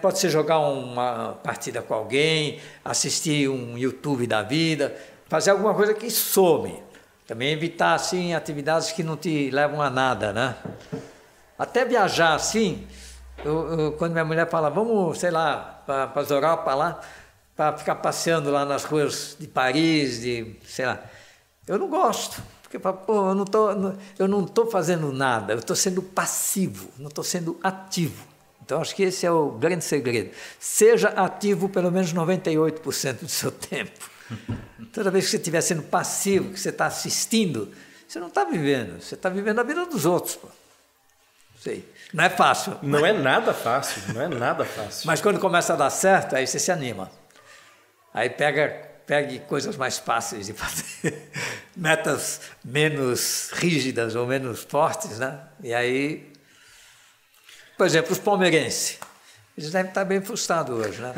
[SPEAKER 2] pode ser jogar uma partida com alguém, assistir um YouTube da vida, fazer alguma coisa que some. Também evitar, assim, atividades que não te levam a nada, né? Até viajar, assim, quando minha mulher fala, vamos, sei lá, para as Europa lá, para ficar passeando lá nas ruas de Paris, sei lá. Eu não gosto, porque, pô, eu não estou fazendo nada, eu estou sendo passivo, não estou sendo ativo. Então, acho que esse é o grande segredo. Seja ativo pelo menos 98% do seu tempo. Toda vez que você estiver sendo passivo, que você está assistindo, você não está vivendo, você está vivendo a vida dos outros. Pô. Sei. Não é fácil.
[SPEAKER 1] Não é nada fácil, não é nada fácil.
[SPEAKER 2] Mas quando começa a dar certo, aí você se anima. Aí pegue coisas mais fáceis de fazer, metas menos rígidas ou menos fortes, né? E aí, por exemplo, os palmeirenses. Eles devem estar bem frustrados hoje, né?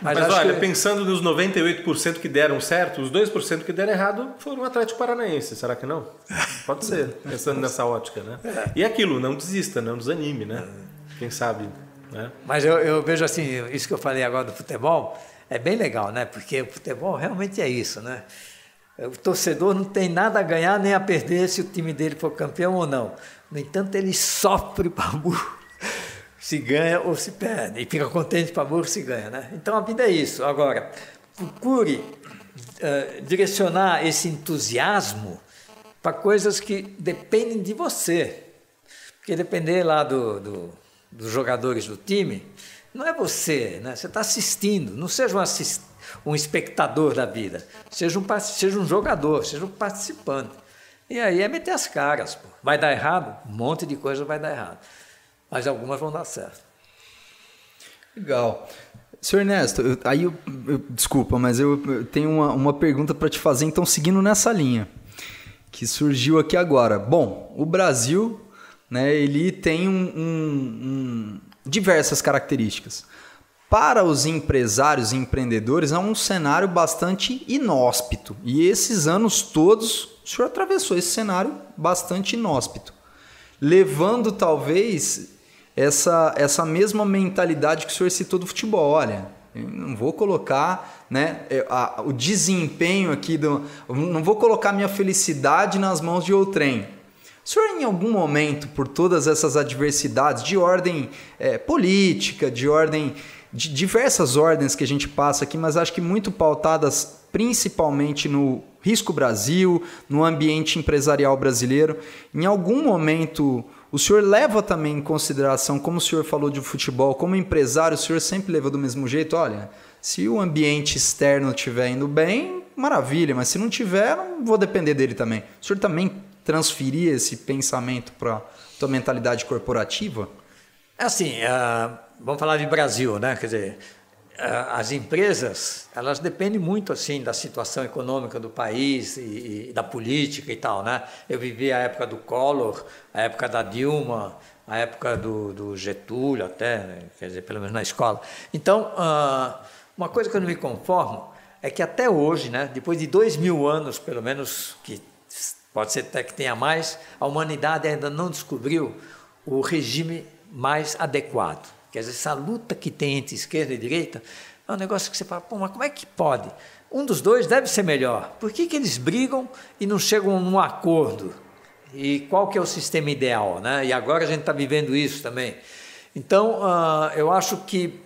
[SPEAKER 1] Mas olha, pensando nos 98% que deram certo, os 2% que deram errado foram o Atlético Paranaense, será que não? Pode ser, pensando nessa ótica, né? E aquilo, não desista, não desanime, né? Quem sabe, né?
[SPEAKER 2] Mas eu vejo assim, isso que eu falei agora do futebol, é bem legal, né? Porque o futebol realmente é isso, né? O torcedor não tem nada a ganhar nem a perder se o time dele for campeão ou não. No entanto, ele sofre para burro. Se ganha ou se perde, e fica contente para burro se ganha, né? Então a vida é isso. Agora, procure direcionar esse entusiasmo para coisas que dependem de você. Porque depender lá dos jogadores do time, não é você, né? Você está assistindo, não seja um espectador da vida, seja um jogador, seja um participante. E aí é meter as caras. Pô. Vai dar errado? Um monte de coisa vai dar errado. Mas algumas vão dar certo.
[SPEAKER 3] Legal. Senhor Ernesto, desculpa, mas eu tenho uma pergunta para te fazer, então, seguindo nessa linha, que surgiu aqui agora. Bom, o Brasil, né, ele tem diversas características. Para os empresários e empreendedores, é um cenário bastante inóspito. E esses anos todos, o senhor atravessou esse cenário bastante inóspito, levando talvez essa mesma mentalidade que o senhor citou do futebol. Olha, eu não vou colocar, né, o desempenho aqui, não vou colocar minha felicidade nas mãos de outrem. O senhor, em algum momento, por todas essas adversidades de ordem política, de diversas ordens que a gente passa aqui, mas acho que muito pautadas principalmente no Risco Brasil, no ambiente empresarial brasileiro, em algum momento o senhor leva também em consideração, como o senhor falou de futebol, como empresário, o senhor sempre leva do mesmo jeito? Olha, se o ambiente externo estiver indo bem, maravilha, mas se não tiver, não vou depender dele também. O senhor também transferir esse pensamento para a tua mentalidade corporativa?
[SPEAKER 2] Assim, vamos falar de Brasil, né? Quer dizer, as empresas, elas dependem muito assim da situação econômica do país e da política e tal, né? Eu vivi a época do Collor, a época da Dilma, a época do Getúlio até, né? Quer dizer, pelo menos na escola. Então, uma coisa que eu não me conformo é que até hoje, né? Depois de 2000 anos, pelo menos, que pode ser até que tenha mais, a humanidade ainda não descobriu o regime mais adequado. Quer dizer, essa luta que tem entre esquerda e direita é um negócio que você fala, pô, mas como é que pode? Um dos dois deve ser melhor. Por que eles brigam e não chegam num acordo? E qual que é o sistema ideal, né? E agora a gente está vivendo isso também. Então, eu acho que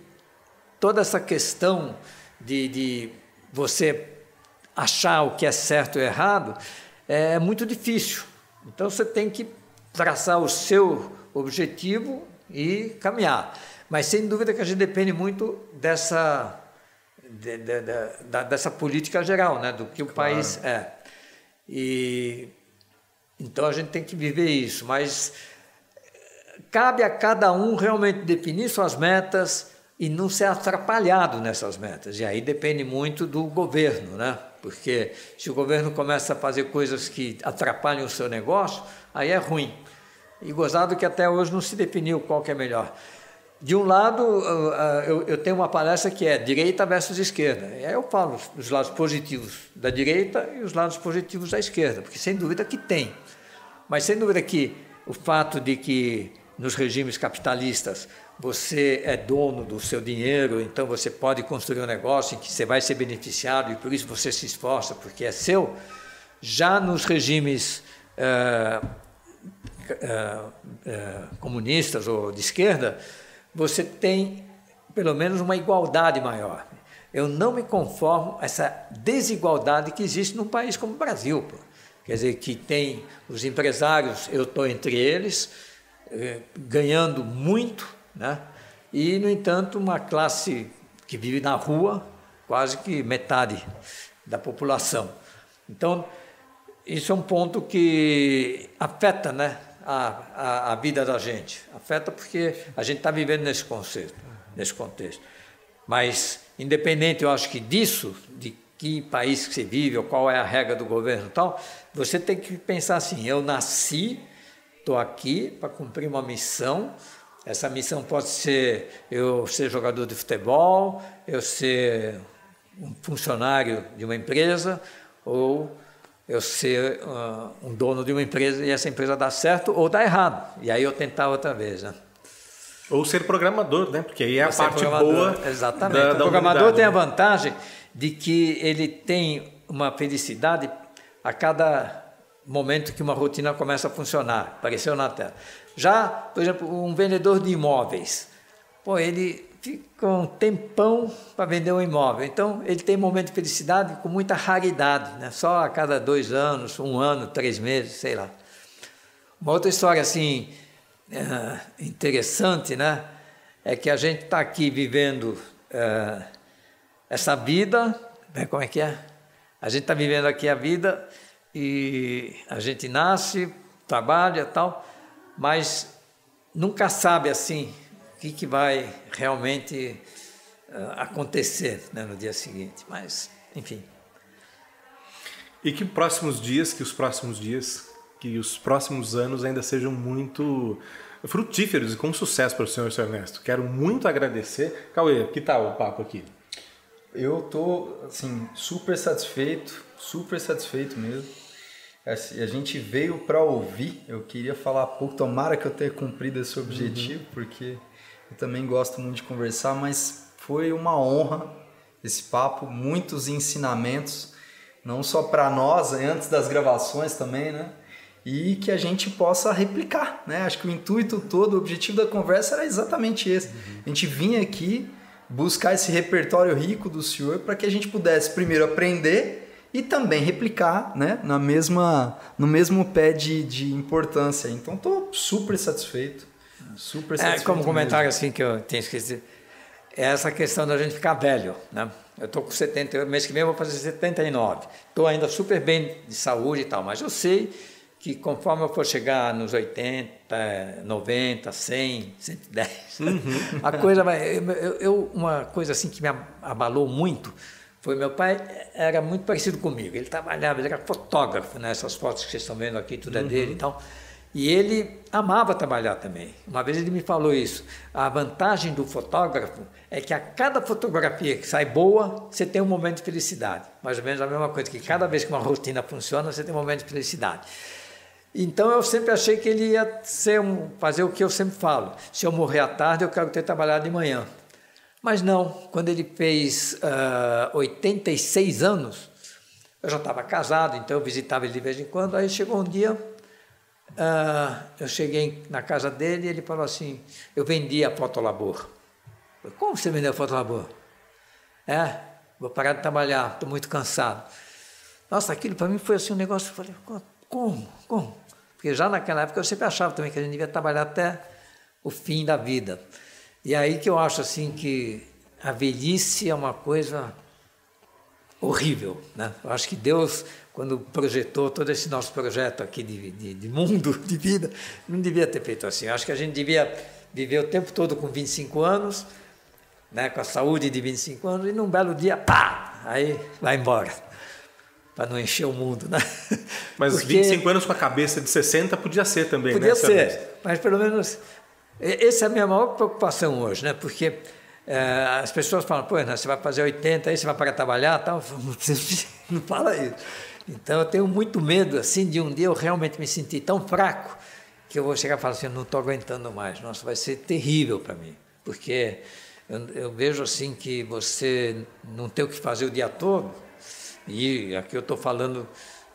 [SPEAKER 2] toda essa questão de você achar o que é certo ou errado é muito difícil. Então, você tem que traçar o seu objetivo e caminhar. Mas, sem dúvida, que a gente depende muito dessa política geral, né? Do que o país é. E, então, a gente tem que viver isso. Mas cabe a cada um realmente definir suas metas e não ser atrapalhado nessas metas. E aí depende muito do governo, né? Porque se o governo começa a fazer coisas que atrapalham o seu negócio, aí é ruim. E gozado que até hoje não se definiu qual que é melhor. De um lado, eu tenho uma palestra que é direita versus esquerda. E aí eu falo os lados positivos da direita e os lados positivos da esquerda, porque sem dúvida que tem. Mas sem dúvida que o fato de que nos regimes capitalistas você é dono do seu dinheiro, então você pode construir um negócio em que você vai ser beneficiado e por isso você se esforça porque é seu. Já nos regimes comunistas ou de esquerda, você tem pelo menos uma igualdade maior. Eu não me conformo com essa desigualdade que existe num país como o Brasil. Pô. Quer dizer, que tem os empresários, eu estou entre eles, ganhando muito, né? E, no entanto, uma classe que vive na rua, quase que metade da população. Então, isso é um ponto que afeta, né, a vida da gente. Afeta porque a gente está vivendo nesse contexto. Mas, independente, eu acho que disso, de que país que você vive, ou qual é a regra do governo e tal, você tem que pensar assim, eu nasci, estou aqui para cumprir uma missão. Essa missão pode ser eu ser jogador de futebol, eu ser um funcionário de uma empresa, ou eu ser um dono de uma empresa e essa empresa dar certo ou dar errado. E aí eu tentar outra vez, né?
[SPEAKER 1] Ou ser programador, né? Porque aí é a parte boa.
[SPEAKER 2] Exatamente. O programador tem a vantagem de que ele tem uma felicidade a cada momento que uma rotina começa a funcionar. Apareceu na tela. Já, por exemplo, um vendedor de imóveis, pô, ele fica um tempão para vender um imóvel. Então, ele tem momento de felicidade com muita raridade, né? Só a cada 2 anos, 1 ano, 3 meses, sei lá. Uma outra história assim interessante, né? É que a gente está aqui vivendo essa vida, né? Como é que é? A gente está vivendo aqui a vida e a gente nasce, trabalha e tal, mas nunca sabe assim o que vai realmente acontecer, né, no dia seguinte. Mas, enfim.
[SPEAKER 1] E que os próximos anos ainda sejam muito frutíferos e com sucesso para o senhor Ernesto. Quero muito agradecer. Cauê, que tal o papo aqui?
[SPEAKER 3] Eu tô, assim, super satisfeito mesmo. A gente veio para ouvir, eu queria falar pouco, tomara que eu tenha cumprido esse objetivo, porque eu também gosto muito de conversar, mas foi uma honra esse papo, muitos ensinamentos, não só para nós, antes das gravações também, né? E que a gente possa replicar, né? Acho que o intuito todo, o objetivo da conversa era exatamente esse. A gente vinha aqui buscar esse repertório rico do senhor para que a gente pudesse primeiro aprender e também replicar, né, no mesmo pé de importância. Então, estou super satisfeito.
[SPEAKER 2] Como comentário assim que eu tenho esquecido, é essa questão da gente ficar velho, né? Eu estou com 70, mês que vem eu vou fazer 79. Estou ainda super bem de saúde e tal, mas eu sei que conforme eu for chegar nos 80, 90, 100, 110, a coisa vai... uma coisa assim que me abalou muito foi meu pai, era muito parecido comigo. Ele trabalhava, ele era fotógrafo, né? Essas fotos que vocês estão vendo aqui, tudo é dele e tal. E ele amava trabalhar também. Uma vez ele me falou isso. A vantagem do fotógrafo é que a cada fotografia que sai boa, você tem um momento de felicidade. Mais ou menos a mesma coisa, que cada vez que uma rotina funciona, você tem um momento de felicidade. Então eu sempre achei que ele ia fazer o que eu sempre falo. Se eu morrer à tarde, eu quero ter trabalhado de manhã. Mas não, quando ele fez 86 anos, eu já estava casado, então eu visitava ele de vez em quando. Aí chegou um dia, eu cheguei na casa dele e ele falou assim, eu vendi a Fotolabor. Eu, como você vendeu a Fotolabor? Vou parar de trabalhar, estou muito cansado. Nossa, aquilo para mim foi assim um negócio, eu falei, como? Porque já naquela época eu sempre achava também que a gente devia trabalhar até o fim da vida. E aí que eu acho assim que a velhice é uma coisa horrível, né? Eu acho que Deus, quando projetou todo esse nosso projeto aqui de mundo, de vida, não devia ter feito assim. Eu acho que a gente devia viver o tempo todo com 25 anos, né? Com a saúde de 25 anos, e num belo dia, pá! Aí vai embora, para não encher o mundo, né?
[SPEAKER 1] Mas porque 25 anos com a cabeça de 60 podia ser também,
[SPEAKER 2] podia ser, mas pelo menos... Essa é a minha maior preocupação hoje, né? Porque as pessoas falam, pô, você vai fazer 80, aí você vai parar de trabalhar, tal. Não fala isso. Então eu tenho muito medo, assim, de um dia eu realmente me sentir tão fraco que eu vou chegar e falar assim, eu não estou aguentando mais. Nossa, vai ser terrível para mim, porque eu vejo assim que você não tem o que fazer o dia todo, e aqui eu estou falando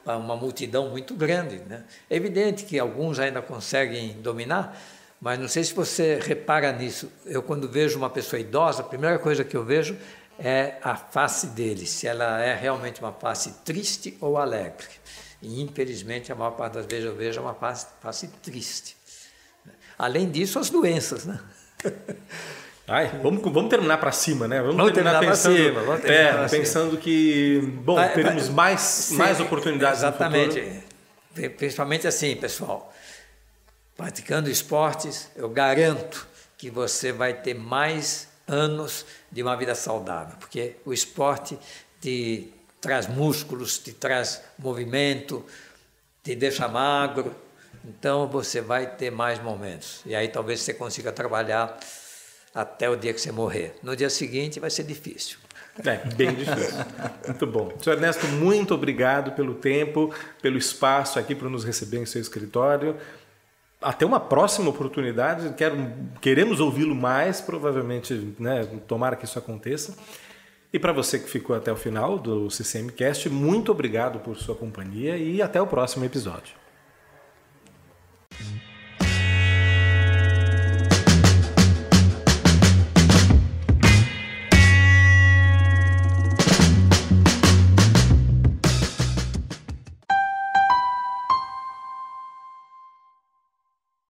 [SPEAKER 2] para uma multidão muito grande, né? É evidente que alguns ainda conseguem dominar, mas não sei se você repara nisso. Eu, quando vejo uma pessoa idosa, a primeira coisa que eu vejo é a face dele, se ela é realmente uma face triste ou alegre. E, infelizmente, a maior parte das vezes eu vejo uma face triste. Além disso, as doenças, né?
[SPEAKER 1] Vamos terminar para cima, né?
[SPEAKER 2] Vamos terminar pensando, para cima.
[SPEAKER 1] Pensando que, teremos mais oportunidades no futuro.
[SPEAKER 2] Exatamente. Principalmente assim, pessoal. Praticando esportes, eu garanto que você vai ter mais anos de uma vida saudável, porque o esporte te traz músculos, te traz movimento, te deixa magro, então você vai ter mais momentos. E aí talvez você consiga trabalhar até o dia que você morrer. No dia seguinte vai ser difícil.
[SPEAKER 1] Bem difícil. Muito bom. Senhor Ernesto, muito obrigado pelo tempo, pelo espaço aqui para nos receber em seu escritório. Até uma próxima oportunidade, queremos ouvi-lo mais, provavelmente, né, tomara que isso aconteça. E para você que ficou até o final do CCMcast, muito obrigado por sua companhia e até o próximo episódio.